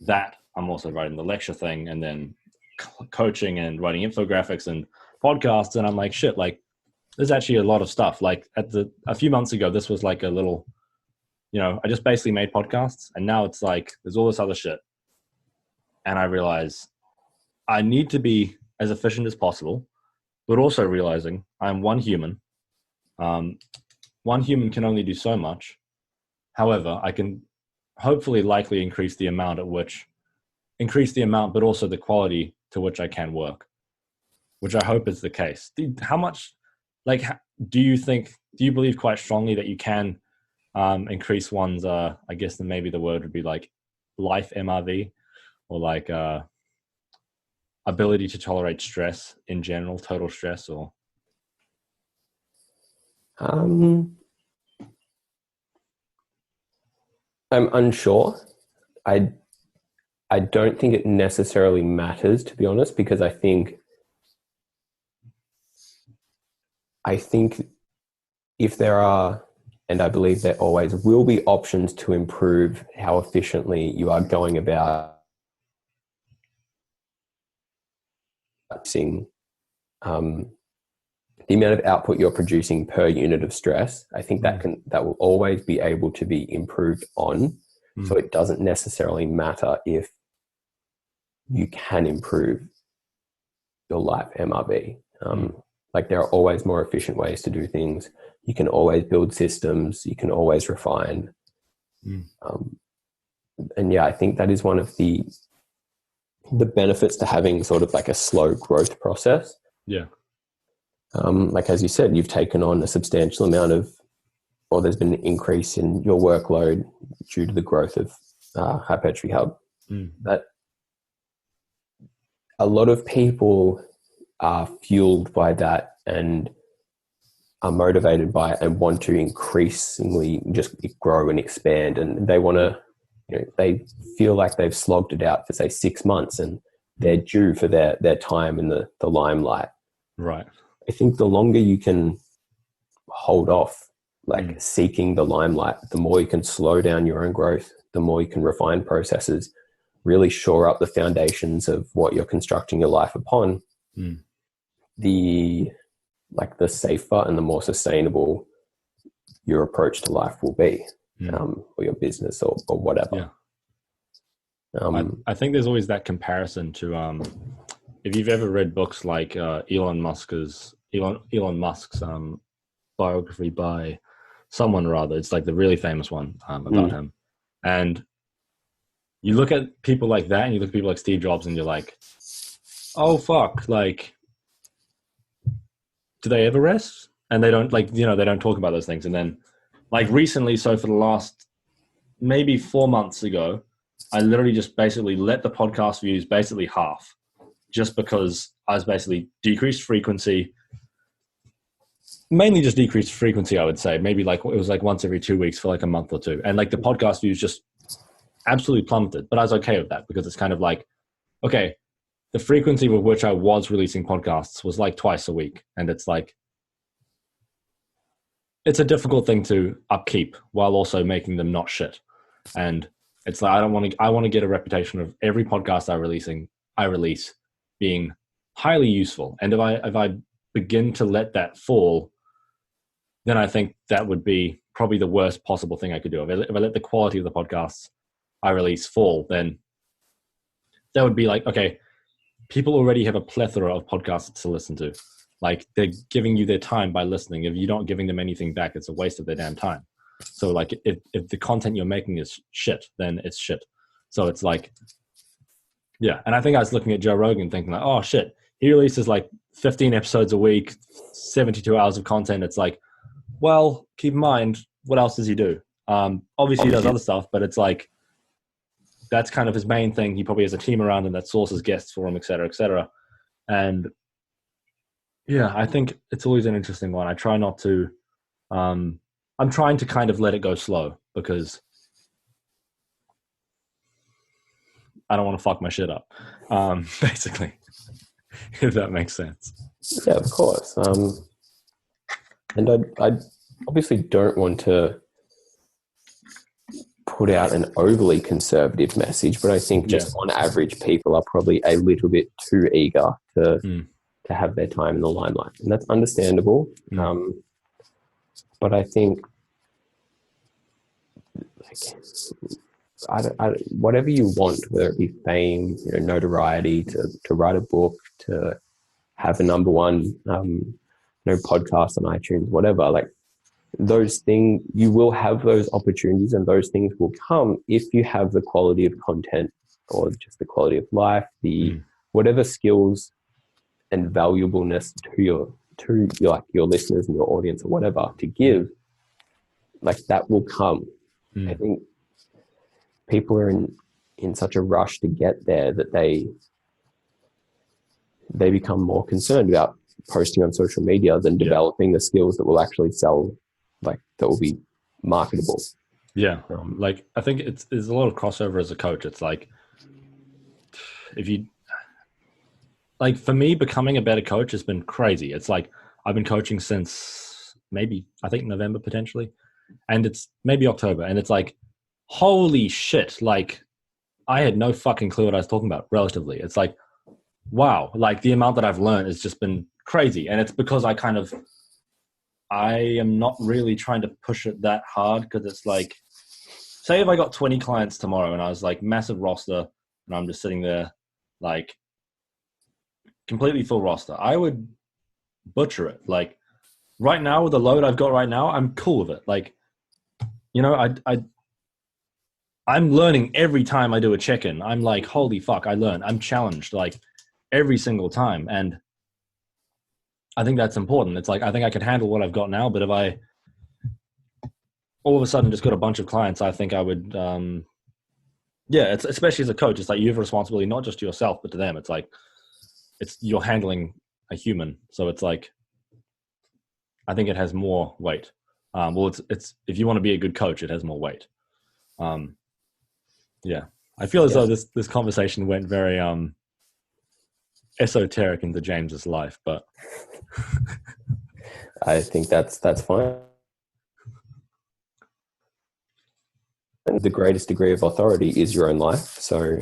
that. I'm also writing the lecture thing, and then coaching and writing infographics and podcasts. And I'm like, shit, like there's actually a lot of stuff. Like a few months ago, this was like a little, I just basically made podcasts, and now it's like, there's all this other shit. And I realize I need to be as efficient as possible, but also realizing I'm one human. One human can only do so much. However, I can hopefully likely increase the amount, but also the quality to which I can work, which I hope is the case. How much, like, do you believe quite strongly that you can increase one's, I guess then maybe the word would be like life MRV, or like ability to tolerate stress in general, total stress, or? I'm unsure. I don't think it necessarily matters, to be honest, because I think if there are, and I believe there always will be, options to improve how efficiently you are going about seeing the amount of output you're producing per unit of stress, I think that will always be able to be improved on. So it doesn't necessarily matter if you can improve your life MRV. Like there are always more efficient ways to do things. You can always build systems. You can always refine. And yeah, I think that is one of the benefits to having sort of like a slow growth process. Yeah. Like, as you said, you've taken on a substantial amount of, or there's been an increase in your workload due to the growth of Hypertrophy Hub. That a lot of people are fueled by that and are motivated by it and want to increasingly just grow and expand. And they want to, they feel like they've slogged it out for, say, 6 months and they're due for their time in the limelight. Right. I think the longer you can hold off, like seeking the limelight, the more you can slow down your own growth, the more you can refine processes, really shore up the foundations of what you're constructing your life upon, the safer and the more sustainable your approach to life will be, or your business or whatever. Yeah. I think there's always that comparison to, if you've ever read books like Elon Musk's biography by someone or other, it's like the really famous one about him. And you look at people like that and you look at people like Steve Jobs and you're like, oh, fuck, like, do they ever rest? And they don't, like, they don't talk about those things. And then, like, recently, so for the last maybe 4 months ago, I literally just basically let the podcast views basically half, just because I was basically decreased frequency, mainly just decreased frequency, I would say. Maybe like, it was like once every 2 weeks for like a month or two. And like the podcast views just absolutely plummeted, but I was okay with that because it's kind of like, okay, the frequency with which I was releasing podcasts was like twice a week. And it's like, it's a difficult thing to upkeep while also making them not shit. And it's like, I want to get a reputation of every podcast I release being highly useful. And if I begin to let that fall, then I think that would be probably the worst possible thing I could do. If I let the quality of the podcasts I release fall, then that would be like, okay, people already have a plethora of podcasts to listen to. Like, they're giving you their time by listening. If you're not giving them anything back, it's a waste of their damn time. So like, if the content you're making is shit, then it's shit. So it's like, yeah. And I think I was looking at Joe Rogan thinking like, oh shit, he releases like 15 episodes a week, 72 hours of content. It's like, well, keep in mind, what else does he do? Obviously he does other stuff, but it's like, that's kind of his main thing. He probably has a team around him that sources guests for him, et cetera, et cetera. And yeah, I think it's always an interesting one. I try not to, I'm trying to kind of let it go slow because I don't want to fuck my shit up, basically, if that makes sense. Yeah, of course. And I obviously don't want to put out an overly conservative message, but I think just on average, people are probably a little bit too eager to have their time in the limelight, and that's understandable. But I think, like, whatever you want, whether it be fame, notoriety, to write a book, to have a number one, podcast on iTunes, whatever, like, those things, you will have those opportunities, and those things will come if you have the quality of content, or just the quality of life, the whatever skills and valuableness to your listeners and your audience or whatever to give, like, that will come. I think people are in such a rush to get there that they become more concerned about posting on social media than developing the skills that will actually sell, like, that will be marketable. Yeah. Like, I think there's a lot of crossover as a coach. It's like, if you, like, for me, becoming a better coach has been crazy. It's like, I've been coaching since maybe, I think, November potentially, and it's maybe October, and it's like, holy shit, like, I had no fucking clue what I was talking about, relatively. It's like, wow, like, the amount that I've learned has just been crazy. And it's because I am not really trying to push it that hard, because it's like, say if I got 20 clients tomorrow and I was like, massive roster, and I'm just sitting there like completely full roster, I would butcher it. Like, right now, with the load I've got right now, I'm cool with it. Like, I'm learning every time I do a check-in. I'm like, holy fuck, I learn. I'm challenged, like, every single time. And I think that's important. It's like, I think I can handle what I've got now, but if I all of a sudden just got a bunch of clients, I think I would, it's, especially as a coach, it's like, you have a responsibility, not just to yourself, but to them. It's like, you're handling a human. So it's like, I think it has more weight. It's if you want to be a good coach, it has more weight. I feel as though this conversation went very esoteric into James's life, but I think that's fine. And the greatest degree of authority is your own life. So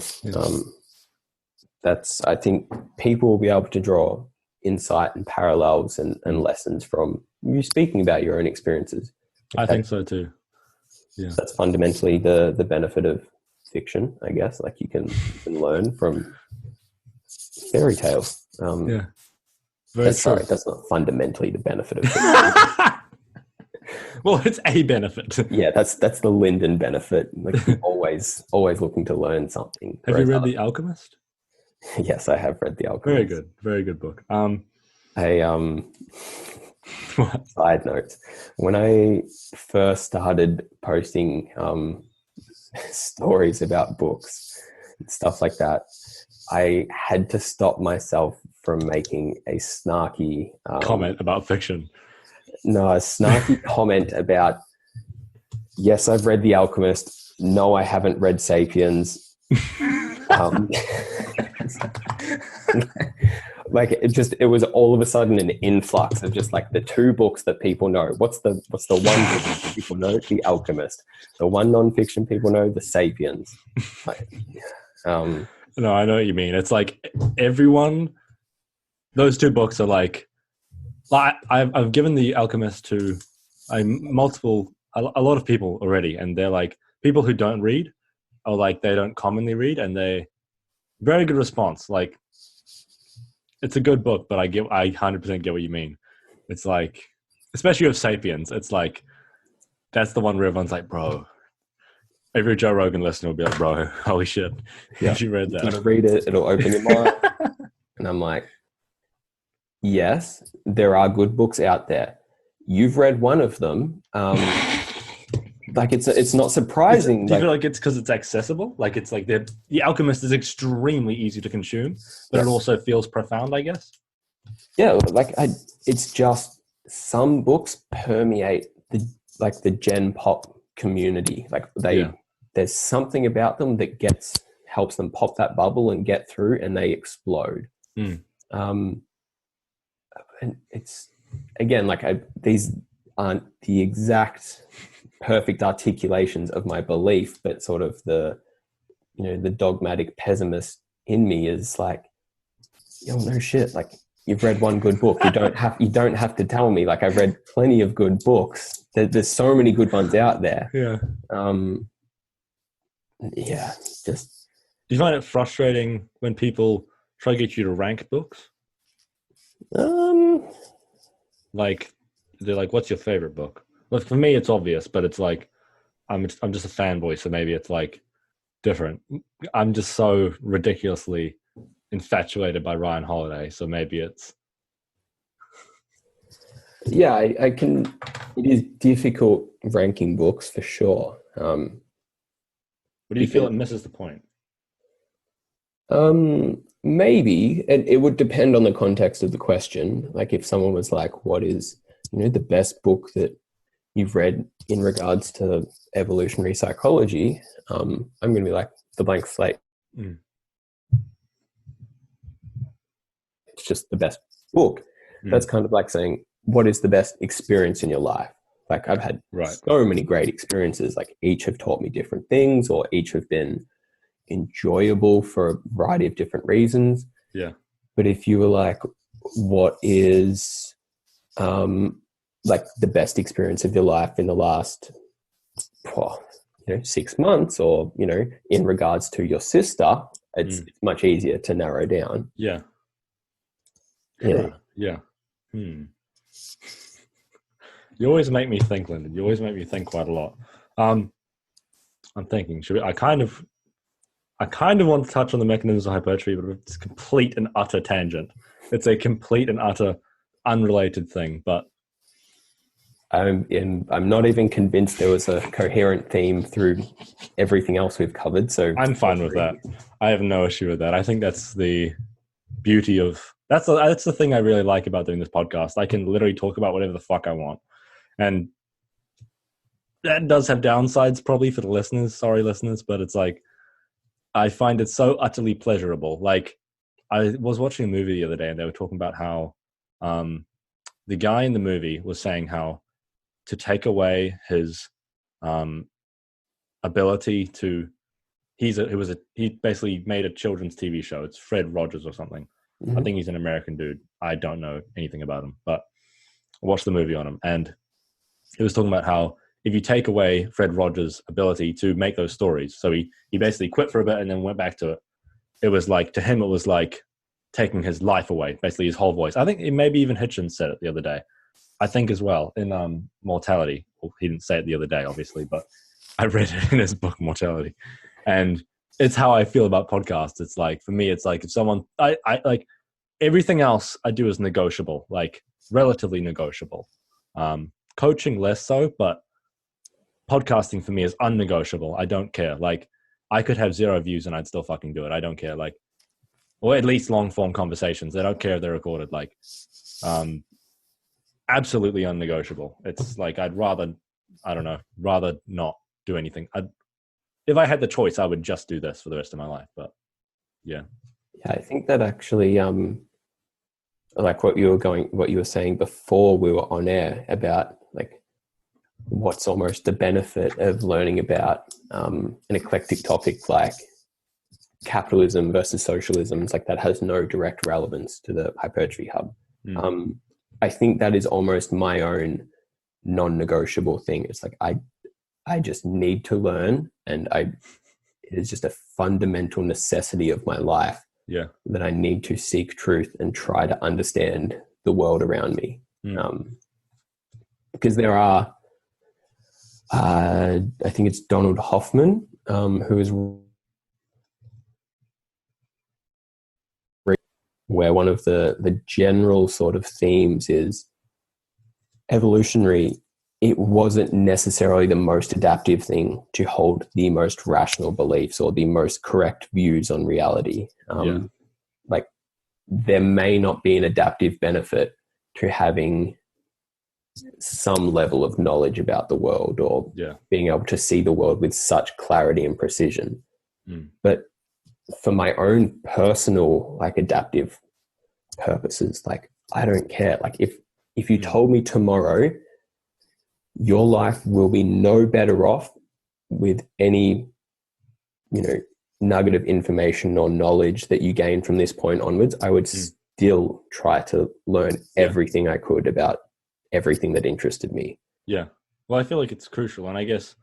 I think people will be able to draw insight and parallels and lessons from you speaking about your own experiences. I think so too. Yeah, that's fundamentally the benefit of fiction, I guess. Like, you can learn from fairy tales. That's not fundamentally the benefit of fiction. Well, it's a benefit. Yeah, that's the Lyndon benefit. Like, always looking to learn something. Have you read The Alchemist? Yes, I have read The Alchemist. Very good book. Side note: when I first started posting stories about books and stuff like that, I had to stop myself from making a snarky comment about fiction. No, a snarky comment about, yes, I've read The Alchemist. No, I haven't read Sapiens. Like, it was all of a sudden an influx of just like the two books that people know. What's the one book that people know? The Alchemist. The one nonfiction people know, The Sapiens. No, I know what you mean. It's like everyone. Those two books are like I've given The Alchemist to a lot of people already, and they're like, people who don't read, or like they don't commonly read, and they very good response. Like, it's a good book, but I 100% get what you mean. It's like, especially with Sapiens, it's like, that's the one where everyone's like, bro, every Joe Rogan listener will be like, bro, holy shit, have you read that? You're gonna read it, it'll open your mind. And I'm like, yes, there are good books out there. You've read one of them. like it's not surprising. Do you feel like it's because it's accessible? Like it's like the Alchemist is extremely easy to consume, but it also feels profound, I guess. Yeah, like it's just some books permeate the Gen Pop community. Like there's something about them that helps them pop that bubble and get through, and they explode. And it's again like these aren't the exact perfect articulations of my belief, but sort of the dogmatic pessimist in me is like, yo, no shit, like you've read one good book, you don't have to tell me, like I've read plenty of good books. There's so many good ones out there. Just do you find it frustrating when people try to get you to rank books? Like they're like, what's your favorite book? Well, for me, it's obvious, but it's like, I'm just a fanboy, so maybe it's like different. I'm just so ridiculously infatuated by Ryan Holiday, so maybe it's... Yeah, I can... It is difficult ranking books, for sure. But do you feel it misses the point? Maybe. It would depend on the context of the question. Like if someone was like, what is, the best book that you've read in regards to evolutionary psychology, I'm going to be like, The Blank Slate. It's just the best book. That's kind of like saying, what is the best experience in your life? Like I've had so many great experiences, like each have taught me different things, or each have been enjoyable for a variety of different reasons. Yeah. But if you were like, what is like the best experience of your life in the last 6 months, or in regards to your sister, it's much easier to narrow down. Yeah. You always make me think, Lyndon. You always make me think quite a lot. I'm thinking, I kind of want to touch on the mechanisms of hypertrophy, but it's complete and utter tangent. It's a complete and utter unrelated thing, but I'm not even convinced there was a coherent theme through everything else we've covered. So I'm fine with that. I have no issue with that. I think that's the beauty of that's the thing I really like about doing this podcast. I can literally talk about whatever the fuck I want, and that does have downsides probably for the listeners. Sorry, listeners, but it's like I find it so utterly pleasurable. Like I was watching a movie the other day, and they were talking about how the guy in the movie was saying how to take away his ability to he basically made a children's TV show. It's Fred Rogers or something. I think he's an American dude. I don't know anything about him, but I watched the movie on him, and he was talking about how if you take away Fred Rogers' ability to make those stories, so he basically quit for a bit and then went back to it. It was like, to him, it was like taking his life away, basically his whole voice. I think maybe even Hitchens said it the other day. I think as well in Mortality. Well, he didn't say it the other day, obviously, but I read it in his book Mortality, and it's how I feel about podcasts. It's like, for me, it's like if someone, I like everything else I do is negotiable, like relatively negotiable. Coaching less so, but podcasting for me is unnegotiable. I don't care. Like I could have 0 views and I'd still fucking do it. I don't care. Like, or at least long form conversations. I don't care if they're recorded. Like, absolutely unnegotiable. It's like, I'd rather not do anything. If I had the choice, I would just do this for the rest of my life. But yeah. I think that actually, like what you were saying before we were on air about like what's almost the benefit of learning about an eclectic topic like capitalism versus socialism. It's like that has no direct relevance to the Hypertrophy Hub. I think that is almost my own non-negotiable thing. It's like I just need to learn, and it is just a fundamental necessity of my life. Yeah, that I need to seek truth and try to understand the world around me. Because there are, I think it's Donald Hoffman, who is where one of the general sort of themes is evolutionary it wasn't necessarily the most adaptive thing to hold the most rational beliefs or the most correct views on reality. Like, there may not be an adaptive benefit to having some level of knowledge about the world or being able to see the world with such clarity and precision. But for my own personal, like, adaptive purposes, like, I don't care. Like, if you told me tomorrow your life will be no better off with any, nugget of information or knowledge that you gain from this point onwards, I would still try to learn everything I could about everything that interested me. Yeah. Well, I feel like it's crucial. And I guess,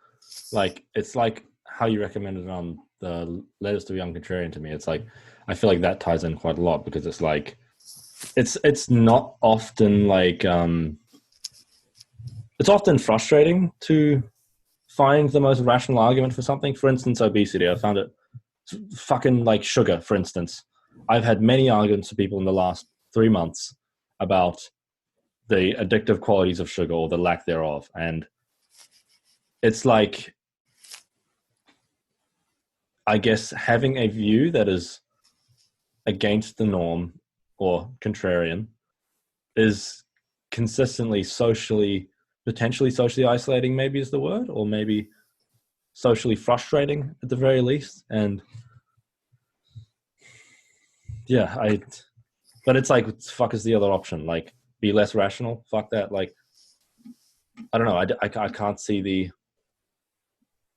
like, it's like how you recommended on the Letters to a Young Contrarian to me. It's like, I feel like that ties in quite a lot, because it's like, it's not often like, it's often frustrating to find the most rational argument for something. For instance, obesity. I found it fucking, like, sugar, for instance. I've had many arguments with people in the last 3 months about the addictive qualities of sugar or the lack thereof. And it's like, I guess, having a view that is against the norm or contrarian is consistently potentially socially isolating, maybe is the word, or maybe socially frustrating at the very least. And but it's like, what the fuck is the other option? Like, be less rational? Fuck that. Like, I don't know. I can't see the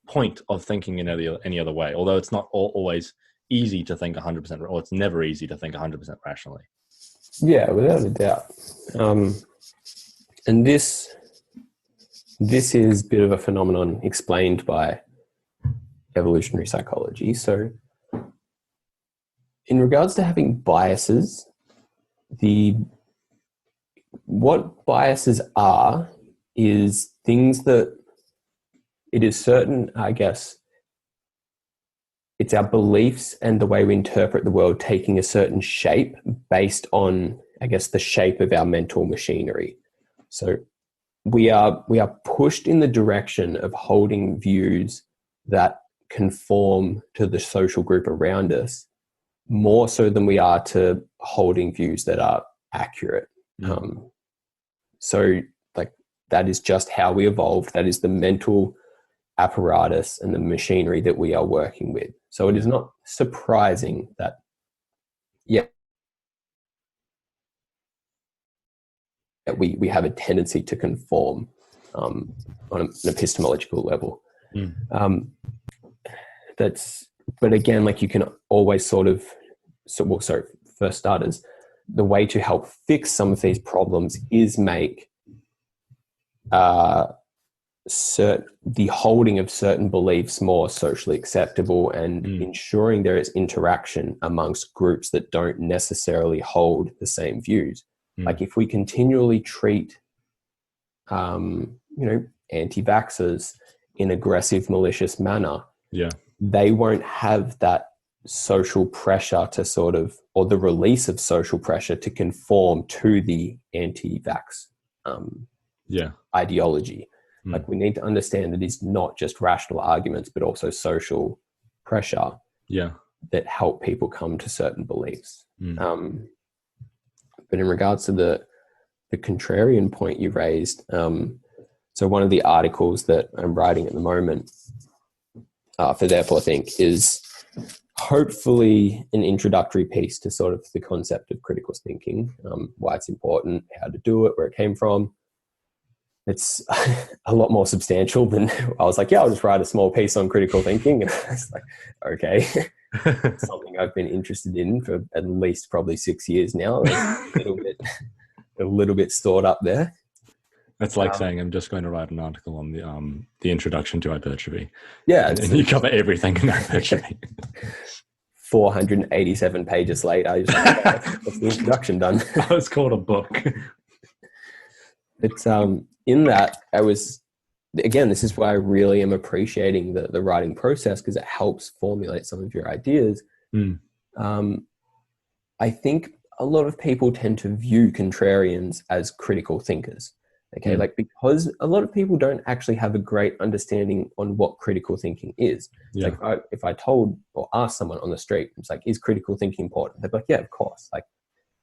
point of thinking in any other way, although it's not always easy to think 100%, or it's never easy to think 100% rationally. Yeah, without a doubt. And this is a bit of a phenomenon explained by evolutionary psychology. So in regards to having biases, what biases are is things that it is certain, I guess, it's our beliefs and the way we interpret the world taking a certain shape based on, I guess, the shape of our mental machinery. So we are pushed in the direction of holding views that conform to the social group around us, more so than we are to holding views that are accurate. So, like, that is just how we evolved. That is the mental apparatus and the machinery that we are working with. So it is not surprising that, we have a tendency to conform on an epistemological level. But again, like, you can always for starters, the way to help fix some of these problems is make the holding of certain beliefs more socially acceptable, and ensuring there is interaction amongst groups that don't necessarily hold the same views. Like, if we continually treat, anti-vaxxers in aggressive, malicious manner, they won't have that social pressure to or the release of social pressure to conform to the anti-vax ideology. Like, we need to understand that it's not just rational arguments, but also social pressure that help people come to certain beliefs. But in regards to the contrarian point you raised, so one of the articles that I'm writing at the moment for thereforethink is hopefully an introductory piece to sort of the concept of critical thinking, why it's important, how to do it, where it came from. It's a lot more substantial than I was like, I'll just write a small piece on critical thinking. And I was like, okay, something I've been interested in for at least probably 6 years now. A little bit stored up there. That's like saying I'm just going to write an article on the introduction to hypertrophy. Yeah. And you cover everything in hypertrophy. 487 pages later, I just what's the introduction done? Oh, it's called a book. It's in that this is why I really am appreciating the writing process, because it helps formulate some of your ideas. I think a lot of people tend to view contrarians as critical thinkers. Okay, like, because a lot of people don't actually have a great understanding on what critical thinking is. Yeah. Like, if I told or asked someone on the street, it's like, is critical thinking important? They'd be like, yeah, of course. Like,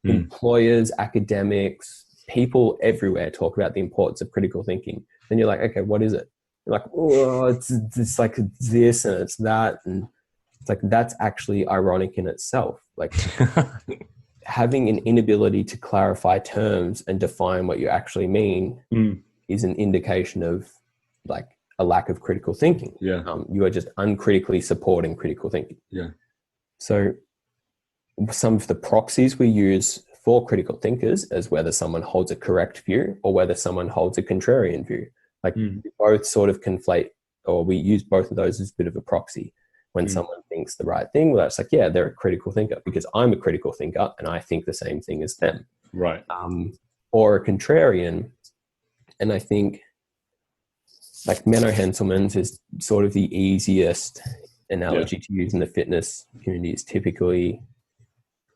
employers, academics, people everywhere talk about the importance of critical thinking. Then you're like, okay, what is it? You're like, oh, it's like this and it's that. And it's like, that's actually ironic in itself. Like, having an inability to clarify terms and define what you actually mean is an indication of like a lack of critical thinking. Yeah. You are just uncritically supporting critical thinking. Yeah. So some of the proxies we use for critical thinkers is whether someone holds a correct view or whether someone holds a contrarian view. Like, we both sort of conflate, or we use both of those as a bit of a proxy. When someone thinks the right thing, well, it's like, yeah, they're a critical thinker because I'm a critical thinker and I think the same thing as them. Right. Or a contrarian. And I think like Menno Henselmans is sort of the easiest analogy to use in the fitness community. Is typically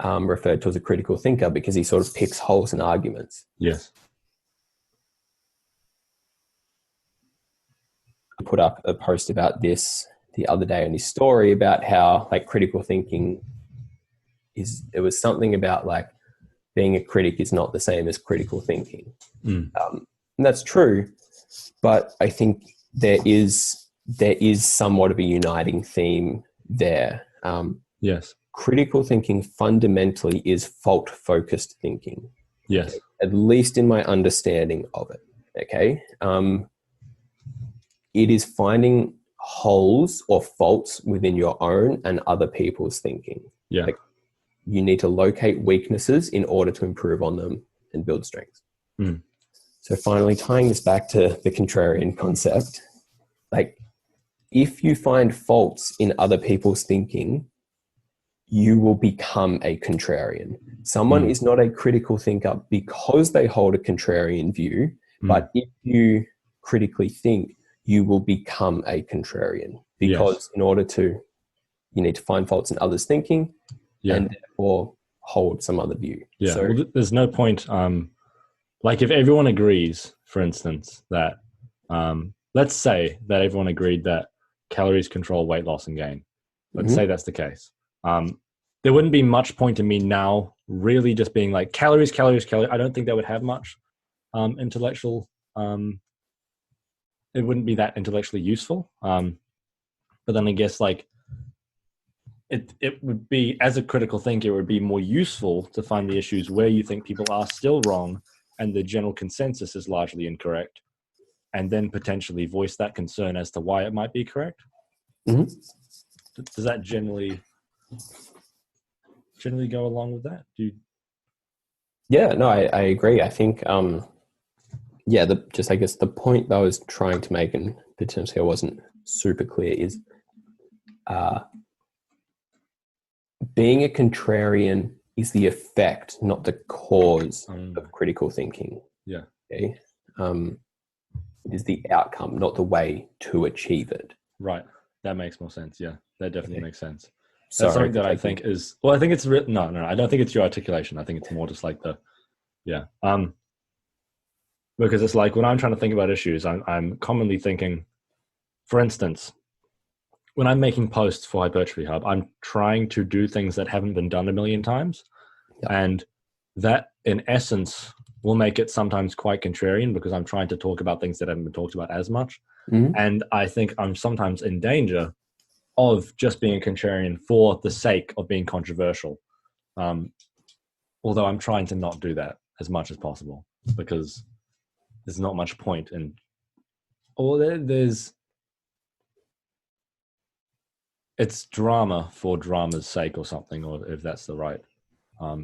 referred to as a critical thinker because he sort of picks holes in arguments. Yes. I put up a post about this the other day in his story about how like critical thinking it was something about like being a critic is not the same as critical thinking. And that's true, but I think there is somewhat of a uniting theme there. Yes. Critical thinking fundamentally is fault-focused thinking. Yes. Okay? At least in my understanding of it. Okay. It is finding holes or faults within your own and other people's thinking. Yeah. Like, you need to locate weaknesses in order to improve on them and build strengths. So finally, tying this back to the contrarian concept, like, if you find faults in other people's thinking, you will become a contrarian. Someone is not a critical thinker because they hold a contrarian view, but if you critically think, you will become a contrarian because in order to, you need to find faults in others' thinking and therefore hold some other view. Yeah. So, well, there's no point. Like, if everyone agrees, for instance, that let's say that everyone agreed that calories control weight loss and gain. Let's say that's the case. There wouldn't be much point in me now really just being like calories. I don't think that would have much intellectual. It wouldn't be that intellectually useful. But then I guess like it would be, as a critical thinker, it would be more useful to find the issues where you think people are still wrong and the general consensus is largely incorrect, and then potentially voice that concern as to why it might be correct. Does that generally go along with that? Yeah, no, I agree. I think, I guess the point that I was trying to make, and potentially I wasn't super clear, is being a contrarian is the effect, not the cause of critical thinking. Yeah. Okay. It is the outcome, not the way to achieve it. Right. That makes more sense. Yeah, that definitely makes sense. Sorry, that's something that I think is, well, I think it's written. No, I don't think it's your articulation. I think it's more just like because it's like when I'm trying to think about issues, I'm commonly thinking, for instance, when I'm making posts for Hypertrophy Hub, I'm trying to do things that haven't been done a million times. And that in essence will make it sometimes quite contrarian because I'm trying to talk about things that haven't been talked about as much. And I think I'm sometimes in danger of just being a contrarian for the sake of being controversial. Although I'm trying to not do that as much as possible because there's not much point in, it's drama for drama's sake or something, or if that's the right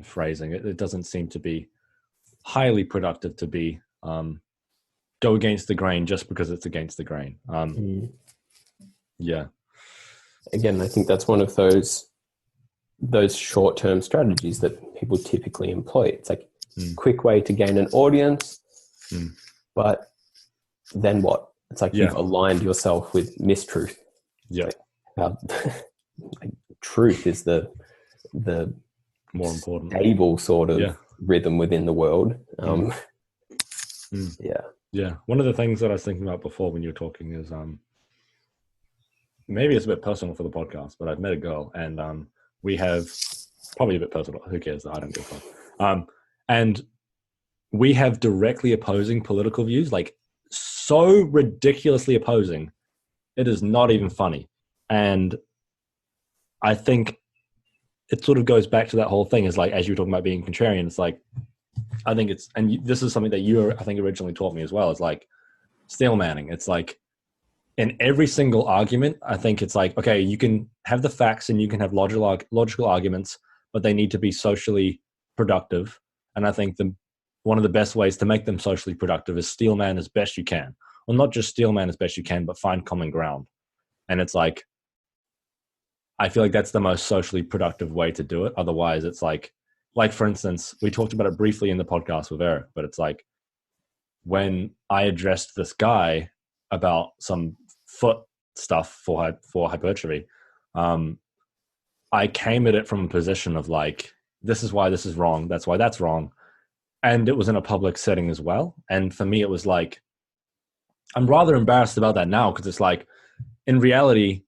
phrasing. It doesn't seem to be highly productive to be go against the grain just because it's against the grain. Yeah. Again, I think that's one of those short-term strategies that people typically employ. It's like a quick way to gain an audience, but then what? It's like you've aligned yourself with mistruth. Yeah. Like, truth is the more important, stable sort of rhythm within the world. Yeah. Yeah. One of the things that I was thinking about before when you were talking is maybe it's a bit personal for the podcast, but I've met a girl and we have probably a bit personal. Who cares? I don't give a fuck. And we have directly opposing political views, like so ridiculously opposing. It is not even funny. And I think it sort of goes back to that whole thing is like, as you were talking about being contrarian, it's like, I think it's, and this is something that you, I think, originally taught me as well. It's like steel manning. It's like in every single argument, I think it's like, okay, you can have the facts and you can have logical arguments, but they need to be socially productive. And I think one of the best ways to make them socially productive is steel man as best you can. Well, not just steel man as best you can, but find common ground. And it's like, I feel like that's the most socially productive way to do it. Otherwise, it's like for instance, we talked about it briefly in the podcast with Erin, but it's like when I addressed this guy about some foot stuff for hypertrophy, I came at it from a position of like, this is why this is wrong. That's why that's wrong. And it was in a public setting as well. And for me, it was like, I'm rather embarrassed about that now because it's like, in reality,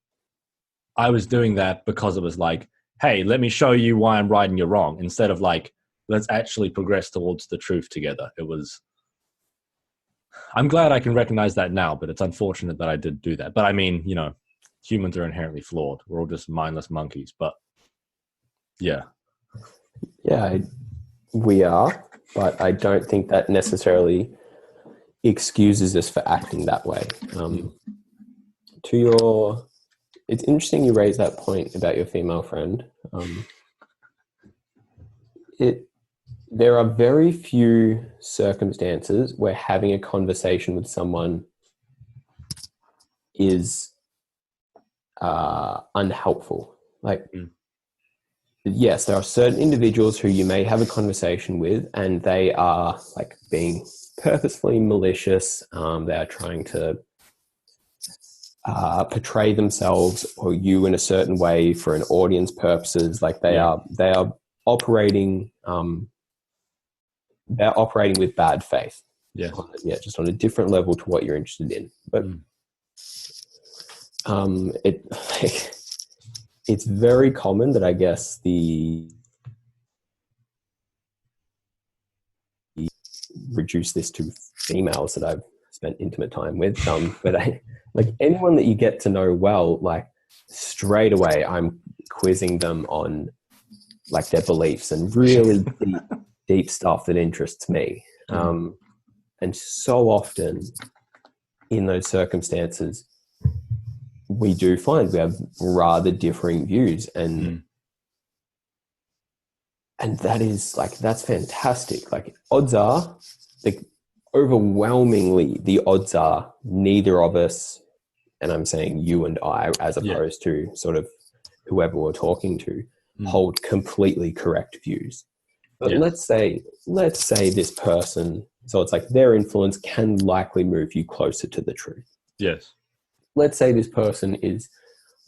I was doing that because it was like, hey, let me show you why I'm right and you're wrong, instead of like, let's actually progress towards the truth together. It was, I'm glad I can recognize that now, but it's unfortunate that I did do that. But I mean, you know, humans are inherently flawed. We're all just mindless monkeys, but yeah. Yeah, we are, but I don't think that necessarily excuses us for acting that way. It's interesting you raise that point about your female friend. There are very few circumstances where having a conversation with someone is unhelpful. Like, yes, there are certain individuals who you may have a conversation with and they are like being purposefully malicious. They are trying to portray themselves or you in a certain way for an audience purposes. Like they are operating, they're operating with bad faith. Yeah. Just on a different level to what you're interested in. But it's very common that I guess reduce this to females that I've spent intimate time with. But like anyone that you get to know well, like straight away, I'm quizzing them on like their beliefs and really deep stuff that interests me. And so often in those circumstances, we do find we have rather differing views, and that is like, that's fantastic. Like odds are, like overwhelmingly, the odds are neither of us, and I'm saying you and I, as opposed to sort of whoever we're talking to, hold completely correct views. But let's say this person, so it's like their influence can likely move you closer to the truth. Yes. Let's say this person is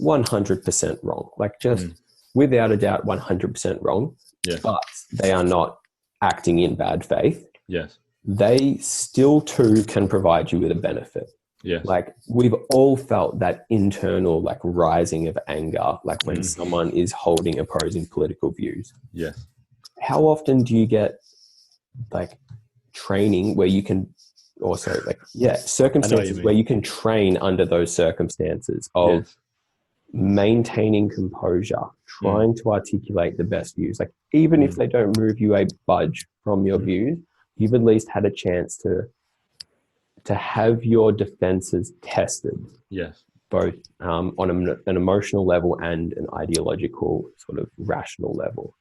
100% wrong, like just without a doubt 100% wrong, but they are not acting in bad faith. Yes. They still too can provide you with a benefit. Yes. Like we've all felt that internal like rising of anger, like when someone is holding opposing political views. Yes. How often do you get like training where you can also like, circumstances where you can train under those circumstances of maintaining composure, trying to articulate the best views. Like even if they don't move you a budge from your views, you've at least had a chance to have your defenses tested. Yes. Both on an emotional level and an ideological sort of rational level.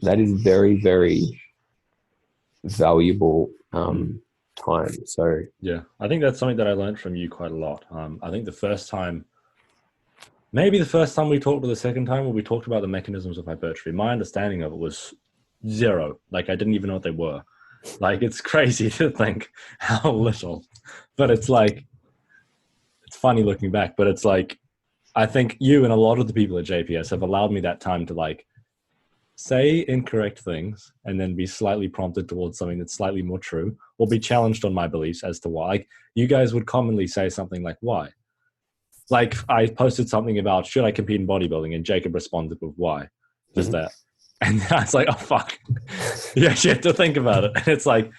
That is very, very valuable time. So yeah, I think that's something that I learned from you quite a lot. I think maybe the first time we talked, or the second time where we talked about the mechanisms of hypertrophy, my understanding of it was zero. Like I didn't even know what they were. Like it's crazy to think how little, but it's like, it's funny looking back, but it's like, I think you and a lot of the people at JPS have allowed me that time to like say incorrect things and then be slightly prompted towards something that's slightly more true, or be challenged on my beliefs as to why. Like, you guys would commonly say something like, why? Like, I posted something about, should I compete in bodybuilding? And Jacob responded with, why? Just that. And I was like, oh, fuck. You actually have to think about it. And it's like,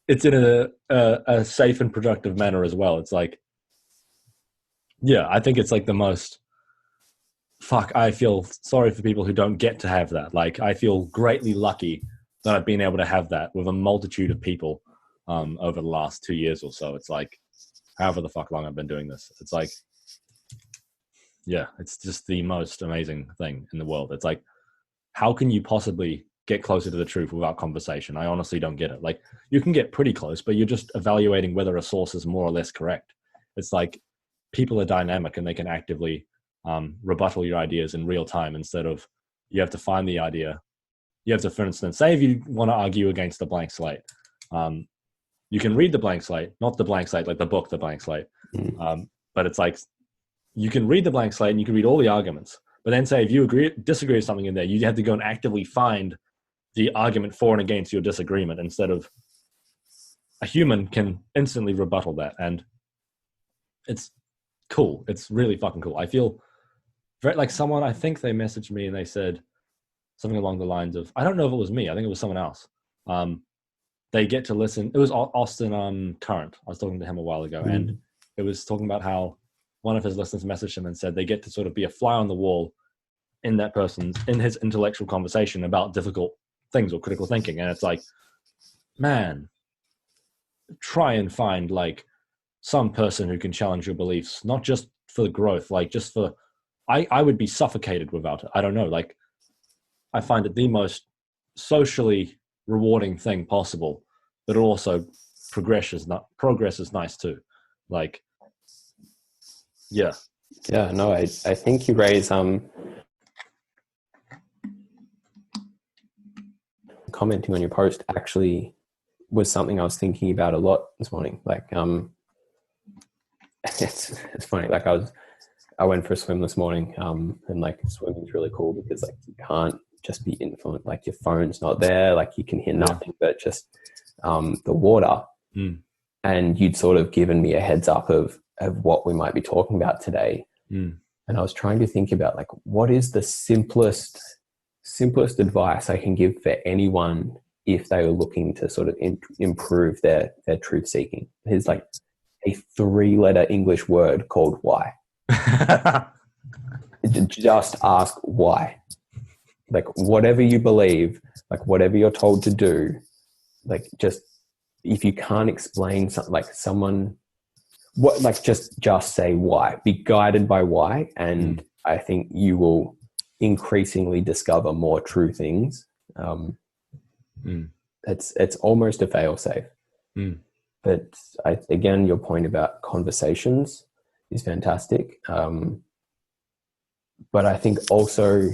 it's in a safe and productive manner as well. It's like, yeah, I think it's like the most, fuck, I feel sorry for people who don't get to have that. Like, I feel greatly lucky that I've been able to have that with a multitude of people over the last 2 years or so. It's like, however the fuck long I've been doing this. It's like, yeah, it's just the most amazing thing in the world. It's like, how can you possibly get closer to the truth without conversation? I honestly don't get it. Like, you can get pretty close, but you're just evaluating whether a source is more or less correct. It's like, people are dynamic and they can actively rebuttal your ideas in real time, instead of you have to find the idea. You have to, for instance, say if you want to argue against the blank slate, you can read the blank slate, not the blank slate, like the book, The Blank Slate. But it's like, you can read the blank slate and you can read all the arguments, but then say if you disagree with something in there, you have to go and actively find the argument for and against your disagreement, instead of a human can instantly rebuttal that. And it's cool. It's really fucking cool. I feel very like someone, I think they messaged me and they said something along the lines of, I don't know if it was me, I think it was someone else. They get to listen. It was Austin Current. I was talking to him a while ago, and it was talking about how one of his listeners messaged him and said they get to sort of be a fly on the wall in his intellectual conversation about difficult things or critical thinking. And it's like, man, try and find like some person who can challenge your beliefs, not just for the growth, like just for, I would be suffocated without it. I don't know. Like, I find it the most socially rewarding thing possible, but also progress is nice too. Like, yeah. Yeah, no, I think you raise commenting on your post actually was something I was thinking about a lot this morning. Like, it's funny. Like, I went for a swim this morning, and like swimming is really cool because like you can't just be influenced. Like, your phone's not there. Like, you can hear nothing but just the water. And you'd sort of given me a heads up of what we might be talking about today. And I was trying to think about like, what is the simplest advice I can give for anyone if they were looking to sort of improve their truth seeking. Here's like a 3-letter English word called why. Just ask why. Like, whatever you believe, like whatever you're told to do, like, just, if you can't explain something, like someone, what, like just say why. Be guided by why, and I think you will increasingly discover more true things. It's almost a fail-safe. But again, your point about conversations is fantastic. But I think also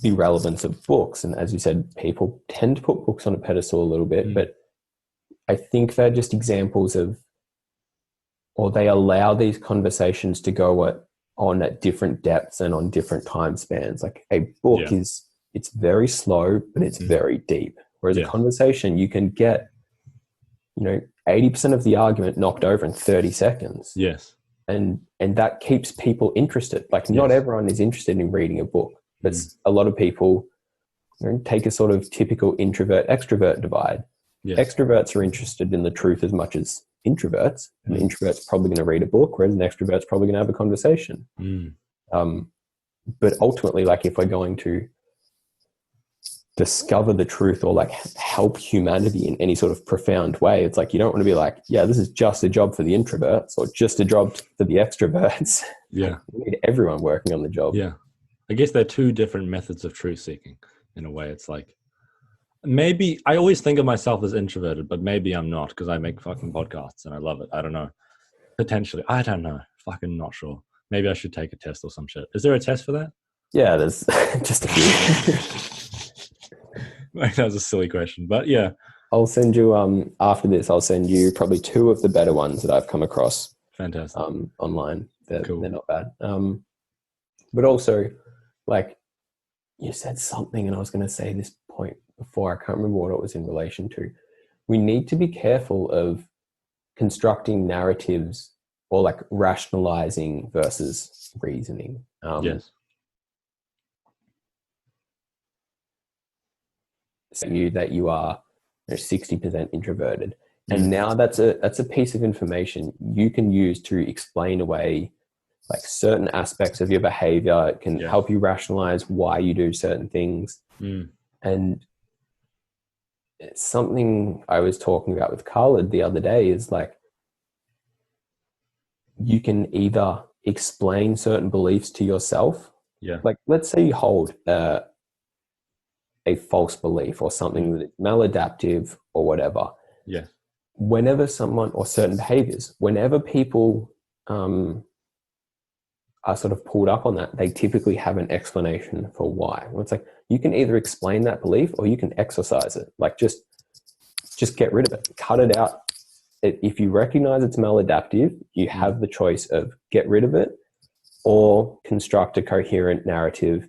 the relevance of books, and as you said, people tend to put books on a pedestal a little bit, but I think they're just examples of, or they allow these conversations to go on at different depths and on different time spans. Like, a book it's very slow, but it's very deep. Whereas a conversation, you can get, 80% of the argument knocked over in 30 seconds. Yes. And that keeps people interested. Like, not everyone is interested in reading a book, but a lot of people take a sort of typical introvert-extrovert divide. Extroverts are interested in the truth as much as introverts. An introvert's probably going to read a book, whereas an extrovert's probably going to have a conversation. But ultimately, like, if we're going to discover the truth or like help humanity in any sort of profound way, it's like, you don't want to be like, yeah, this is just a job for the introverts or just a job for the extroverts. We need everyone working on the job. I guess they're two different methods of truth seeking in a way. It's like, maybe I always think of myself as introverted, but maybe I'm not, because I make fucking podcasts and I love it. I don't know. Potentially. I don't know. Fucking not sure. Maybe I should take a test or some shit. Is there a test for that? Yeah, there's just a few. That was a silly question, but yeah. I'll send you, after this, I'll send you probably 2 of the better ones that I've come across. Fantastic. Online. They're cool. They're not bad. But also, like, you said something, and I was going to say this point before. I can't remember what it was in relation to. We need to be careful of constructing narratives or like rationalizing versus reasoning. Yes. That you are 60% introverted. And now that's a piece of information you can use to explain away like certain aspects of your behavior. It can help you rationalize why you do certain things. And it's something I was talking about with Khalid the other day is like, you can either explain certain beliefs to yourself. Like, let's say you hold a false belief or something that is maladaptive or whatever. Whenever someone, or certain behaviors, whenever people are sort of pulled up on that, they typically have an explanation for why. Well, it's like, you can either explain that belief or you can exercise it. Like, just get rid of it, cut it out. If you recognize it's maladaptive, you have the choice of get rid of it or construct a coherent narrative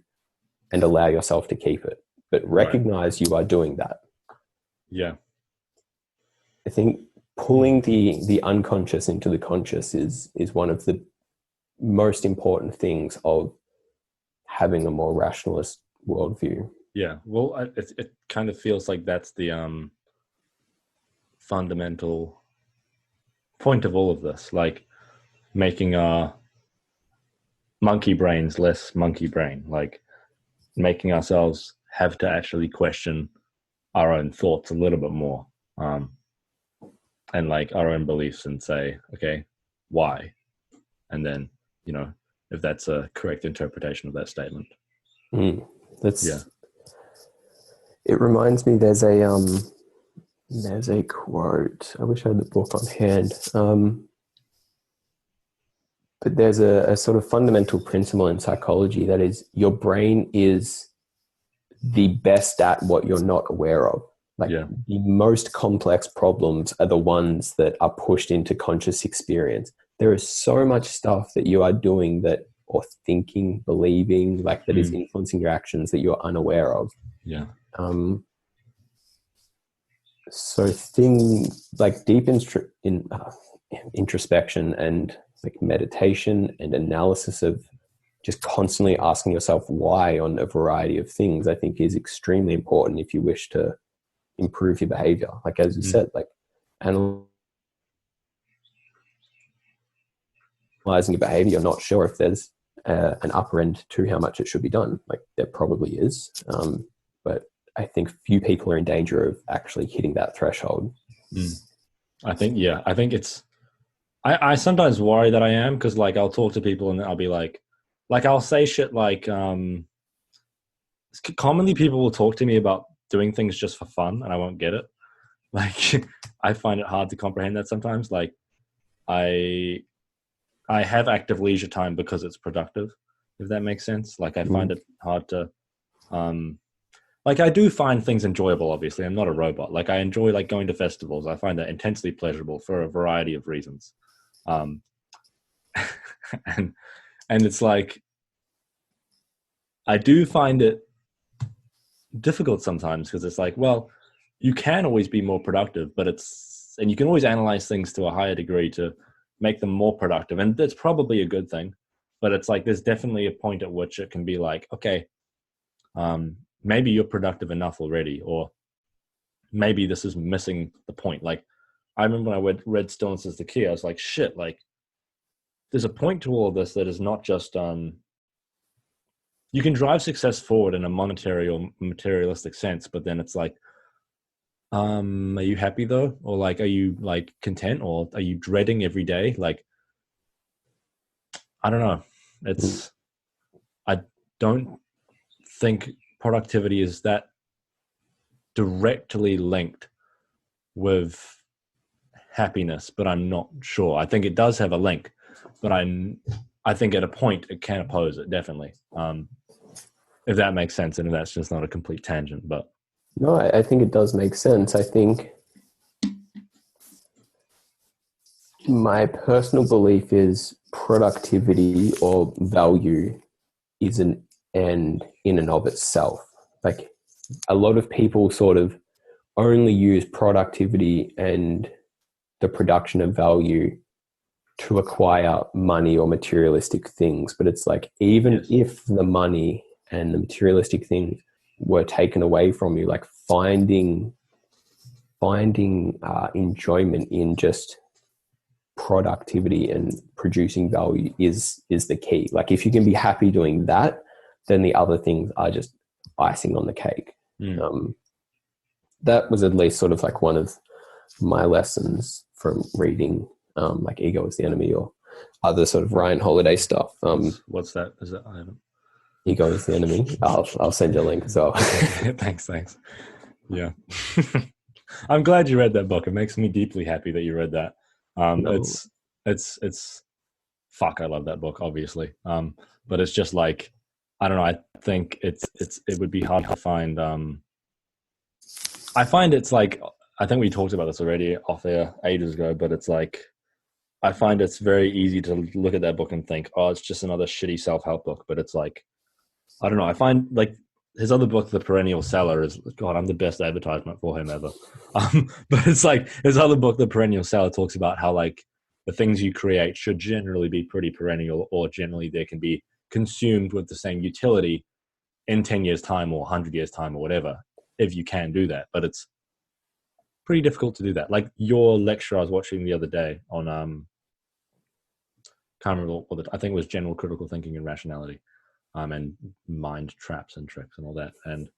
and allow yourself to keep it. But recognize you are doing that. I think pulling the unconscious into the conscious is one of the most important things of having a more rationalist worldview. Well, it kind of feels like that's the fundamental point of all of this, like making our monkey brains less monkey brain, like making ourselves have to actually question our own thoughts a little bit more, and like our own beliefs, and say, okay, why? And then, you know, if that's a correct interpretation of that statement. It reminds me, there's a quote. I wish I had the book on hand. But there's a sort of fundamental principle in psychology that is, your brain is the best at what you're not aware of. Like, the most complex problems are the ones that are pushed into conscious experience. There is so much stuff that you are doing that, or thinking, believing, like that is influencing your actions that you're unaware of. So things like deep introspection and like meditation and analysis of just constantly asking yourself why on a variety of things, I think is extremely important if you wish to improve your behavior. Like, as you said, like analyzing your behavior, you're not sure if there's an upper end to how much it should be done. Like, there probably is. But I think few people are in danger of actually hitting that threshold. I think it's, I sometimes worry that I am, because like I'll talk to people and I'll be like I'll say shit like, commonly people will talk to me about doing things just for fun and I won't get it. Like, I find it hard to comprehend that sometimes. Like, I have active leisure time because it's productive, if that makes sense. Like, I find it hard to, like, I do find things enjoyable, obviously. I'm not a robot. Like, I enjoy like going to festivals. I find that intensely pleasurable for a variety of reasons. And it's like, I do find it difficult sometimes, because it's like, well, you can always be more productive, but and you can always analyze things to a higher degree to make them more productive. And that's probably a good thing, but it's like, there's definitely a point at which it can be like, okay, maybe you're productive enough already, or maybe this is missing the point. Like, I remember when I read Stillness is the Key, I was like, shit, like, there's a point to all of this that is not just, you can drive success forward in a monetary or materialistic sense, but then it's like, are you happy though? Or like, are you like content, or are you dreading every day? Like, I don't know. I don't think productivity is that directly linked with happiness, but I'm not sure. I think it does have a link, but I think at a point it can oppose it, definitely. If that makes sense, and if that's just not a complete tangent. But no, I think it does make sense. I think my personal belief is productivity or value is an end in and of itself. Like a lot of people sort of only use productivity and the production of value to acquire money or materialistic things. But it's like, even if the money and the materialistic things were taken away from you, like finding enjoyment in just productivity and producing value is the key. Like if you can be happy doing that, then the other things are just icing on the cake. That was at least sort of like one of my lessons from reading like Ego is the Enemy or other sort of Ryan Holiday stuff. What's that? Is that I haven't. Ego is the Enemy. I'll send you a link as well. Thanks. Yeah. I'm glad you read that book. It makes me deeply happy that you read that. It's fuck, I love that book, obviously. But it's just like, I don't know, I think it would be hard to find. I find it's like, I think we talked about this already off air ages ago, but it's like, I find it's very easy to look at that book and think, oh, it's just another shitty self-help book. But it's like, I don't know, I find like his other book, The Perennial Seller, is, God, I'm the best advertisement for him ever. But it's like his other book, The Perennial Seller, talks about how like the things you create should generally be pretty perennial, or generally they can be consumed with the same utility in 10 years time or 100 years time or whatever, if you can do that. But it's pretty difficult to do that. Like your lecture I was watching the other day on, can't remember what I think it was General Critical Thinking and Rationality. And mind traps and tricks and all that. And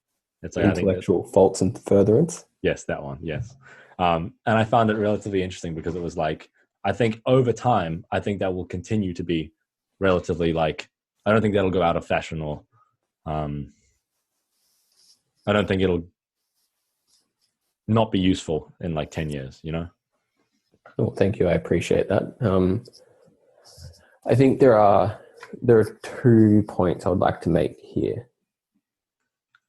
it's like intellectual faults and furtherance. Yes, that one. Yes. And I found it relatively interesting because it was like, I think over time, I think that will continue to be relatively like, I don't think that'll go out of fashion, or I don't think it'll not be useful in like 10 years, you know? Well, thank you. I appreciate that. I think there are 2 points I would like to make here.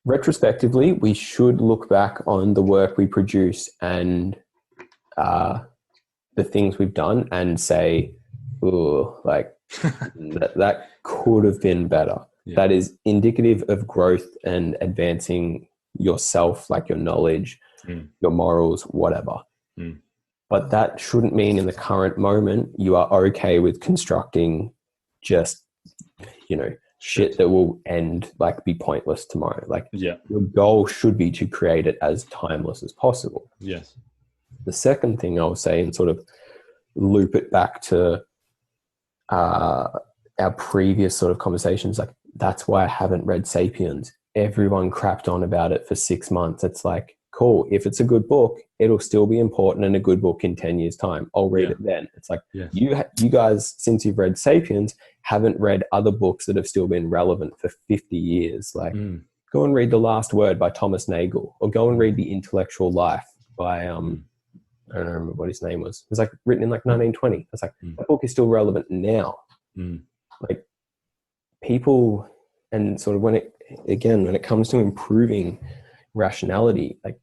Retrospectively, we should look back on the work we produce and the things we've done and say, "Ooh, like that could have been better." Yeah. That is indicative of growth and advancing yourself, like your knowledge, your morals, whatever. But that shouldn't mean in the current moment you are okay with constructing just, shit that will end, like be pointless tomorrow. Like your goal should be to create it as timeless as possible. Yes. The second thing I'll say, and sort of loop it back to our previous sort of conversations, like that's why I haven't read Sapiens. Everyone crapped on about it for 6 months. It's like, cool, if it's a good book, it'll still be important and a good book in 10 years time. I'll read it then. It's like, you guys, since you've read Sapiens, haven't read other books that have still been relevant for 50 years. Like go and read The Last Word by Thomas Nagel, or go and read The Intellectual Life by, I don't remember what his name was. It was like written in like 1920. It's like, that book is still relevant now. Like people, and sort of when it comes to improving rationality, like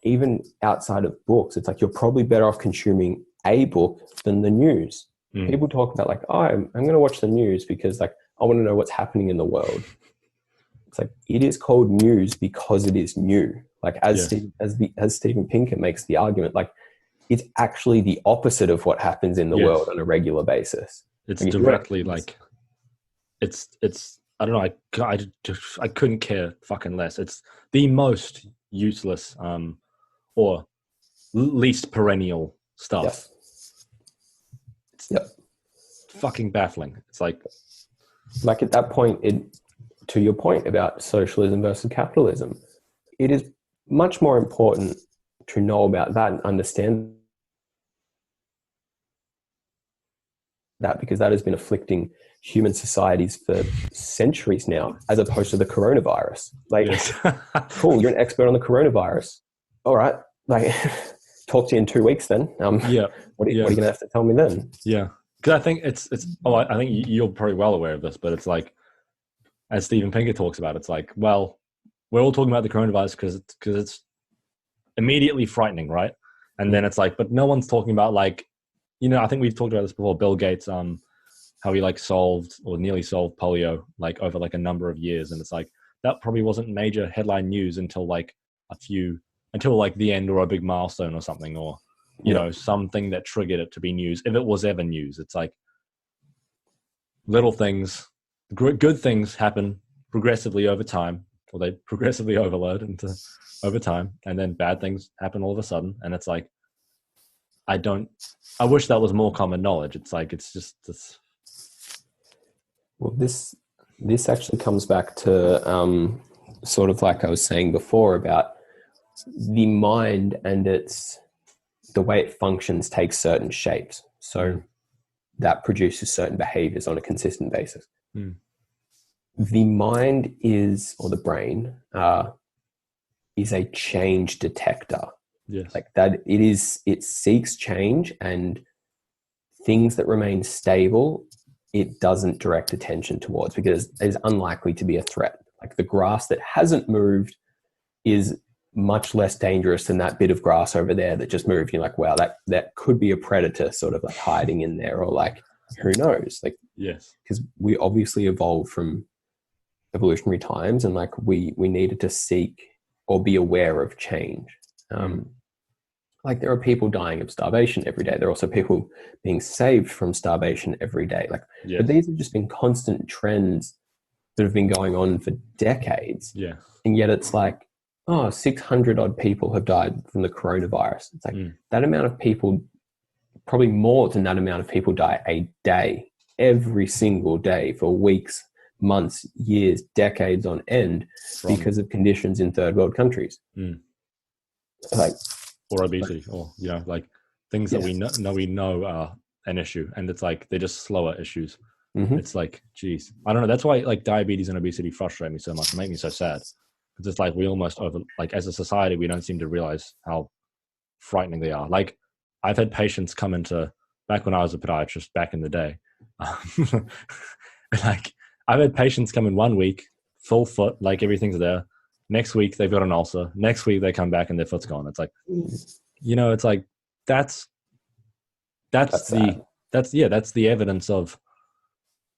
even outside of books, it's like you're probably better off consuming a book than the news. People talk about like, oh, I'm going to watch the news because like I want to know what's happening in the world. It's like, it is called news because it is new. Like as Steven Pinker makes the argument, like it's actually the opposite of what happens in the world on a regular basis. It's like, directly like it's I don't know. I couldn't care fucking less. It's the most useless or least perennial stuff. It's fucking baffling. It's like at that point, to your point about socialism versus capitalism, it is much more important to know about that and understand that, because that has been afflicting human societies for centuries now, as opposed to the coronavirus. Like, cool, you're an expert on the coronavirus. All right, like, talk to you in 2 weeks then. What are you going to have to tell me then? Yeah, because I think it's. Oh, I think you're probably well aware of this, but it's like, as Steven Pinker talks about, it's like, well, we're all talking about the coronavirus because it's immediately frightening, right? And then it's like, but no one's talking about like, I think we've talked about this before. Bill Gates how he like solved or nearly solved polio like over like a number of years, and it's like that probably wasn't major headline news until like the end or a big milestone or something, or you know, something that triggered it to be news, if it was ever news. It's like little things, good things happen progressively over time, or they progressively overload into over time, and then bad things happen all of a sudden, and it's like I wish that was more common knowledge. It's like it's just this. Well, this actually comes back to sort of like I was saying before about the mind, and the way it functions takes certain shapes. So that produces certain behaviors on a consistent basis. The mind or the brain is a change detector. Yes. Like that, it seeks change, and things that remain stable, it doesn't direct attention towards, because it's unlikely to be a threat. Like the grass that hasn't moved is much less dangerous than that bit of grass over there that just moved. You're like, wow, that could be a predator sort of like hiding in there, or like, who knows? Like, yes, because we obviously evolved from evolutionary times, and like we needed to seek or be aware of change. Like there are people dying of starvation every day. There are also people being saved from starvation every day. Like, but these have just been constant trends that have been going on for decades. Yeah. And yet it's like, 600 odd people have died from the coronavirus. It's like that amount of people, probably more than that amount of people die a day, every single day for weeks, months, years, decades on end because of conditions in third world countries. Like, or obesity, or you know, like things that we know are an issue, and it's like they're just slower issues. It's like, geez, I don't know. That's why like diabetes and obesity frustrate me so much and make me so sad, because it's like we almost as a society, we don't seem to realize how frightening they are. Like I've had patients come into, back when I was a podiatrist back in the day, like I've had patients come in 1 week, full foot, like everything's there. Next week they've got an ulcer. Next week they come back and their foot's gone. It's like, you know, it's like that's the evidence of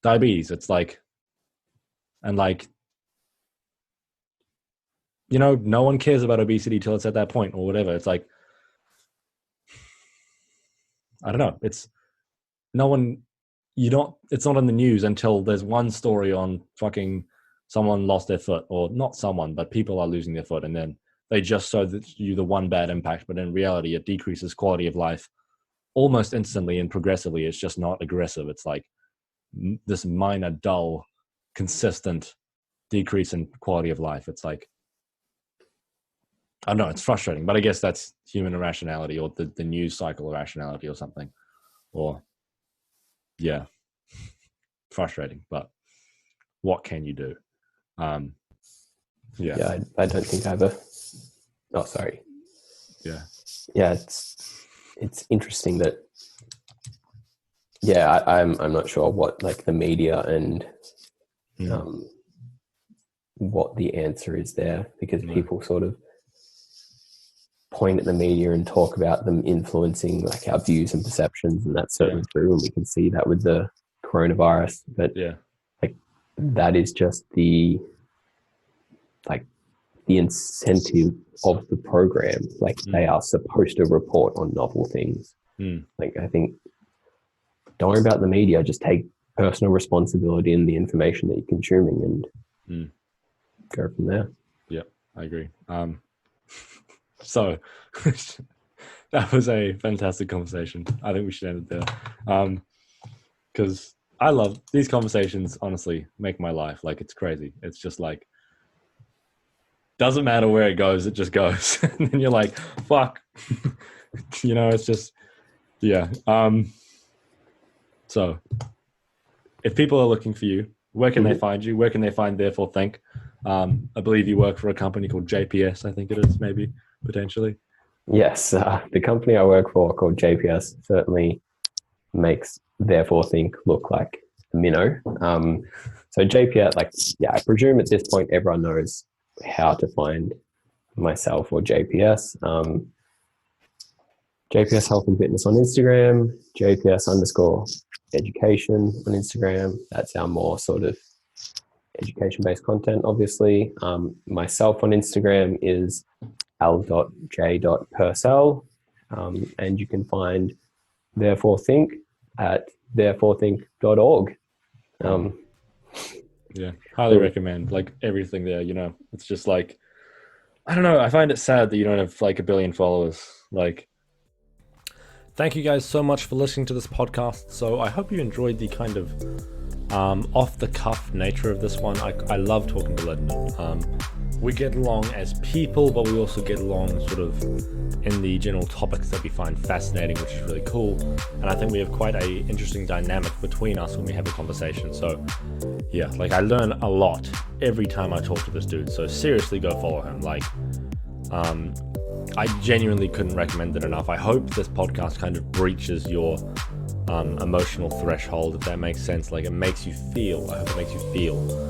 diabetes. It's like, and like, you know, no one cares about obesity till it's at that point or whatever. It's like, I don't know. It's no one, it's not in the news until there's one story on fucking someone lost their foot, or not someone, but people are losing their foot. And then they just show that you the one bad impact, but in reality, it decreases quality of life almost instantly and progressively. It's just not aggressive. It's like this minor, dull, consistent decrease in quality of life. It's like, I don't know, it's frustrating, but I guess that's human irrationality, or the news cycle irrationality or something. Or, yeah, frustrating, but what can you do? I don't think I ever. Oh, sorry. Yeah. It's interesting that. Yeah, I'm not sure what like the media and what the answer is there, because people sort of point at the media and talk about them influencing like our views and perceptions, and that's certainly true, and we can see that with the coronavirus. But like that is just the incentive of the program. Like they are supposed to report on novel things. Like I think, don't worry about the media, just take personal responsibility in the information that you're consuming and go from there. Yeah, I agree. So that was a fantastic conversation. I think we should end it there. Because I love these conversations, honestly, make my life. Like, it's crazy. It's just like, doesn't matter where it goes, it just goes. And then you're like, fuck. You know, it's just, yeah. So if people are looking for you, where can they find you? Where can they find Therefore Think? I believe you work for a company called JPS, I think it is, maybe, potentially. Yes, the company I work for, called JPS, certainly makes Therefore Think look like a minnow. So JPS, I presume at this point everyone knows how to find myself or JPS. JPS Health and Fitness on Instagram, JPS education on Instagram. That's our more sort of education-based content, obviously. Myself on Instagram is al.j.purcell, and you can find thereforethink at thereforethink.org. Yeah, highly recommend, like, everything there, you know. It's just like, I don't know, I find it sad that you don't have like 1 billion followers. Like, thank you guys so much for listening to this podcast. So I hope you enjoyed the kind of off the cuff nature of this one. I love talking to Lyndon. We get along as people, but we also get along sort of in the general topics that we find fascinating, which is really cool. And I think we have quite a interesting dynamic between us when we have a conversation. So yeah, like, I learn a lot every time I talk to this dude. So seriously, go follow him. Like, I genuinely couldn't recommend it enough. I hope this podcast kind of breaches your emotional threshold, if that makes sense. Like, it makes you feel. I hope it makes you feel.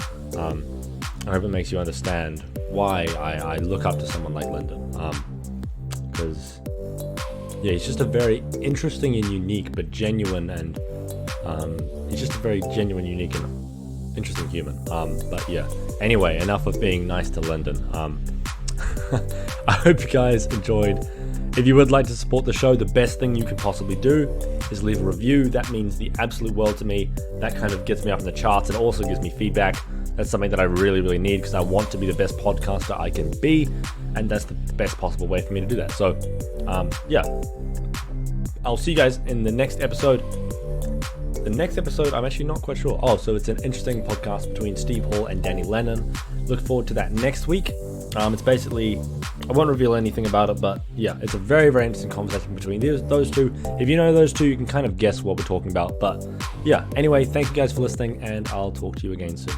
I hope it makes you understand why I look up to someone like Lyndon. Because yeah, he's just a very interesting and unique, but genuine, and he's just a very genuine, unique, and interesting human. But yeah, anyway, enough of being nice to Lyndon. I hope you guys enjoyed. If you would like to support the show, the best thing you can possibly do is leave a review. That means the absolute world to me. That kind of gets me up in the charts and also gives me feedback. That's something that I really, really need, because I want to be the best podcaster I can be, and that's the best possible way for me to do that. So yeah, I'll see you guys in the next episode. The next episode, I'm actually not quite sure. Oh, so it's an interesting podcast between Steve Hall and Danny Lennon. Look forward to that next week. It's basically, I won't reveal anything about it, but yeah, it's a very, very interesting conversation between those two. If you know those two, you can kind of guess what we're talking about. But yeah, anyway, thank you guys for listening, and I'll talk to you again soon.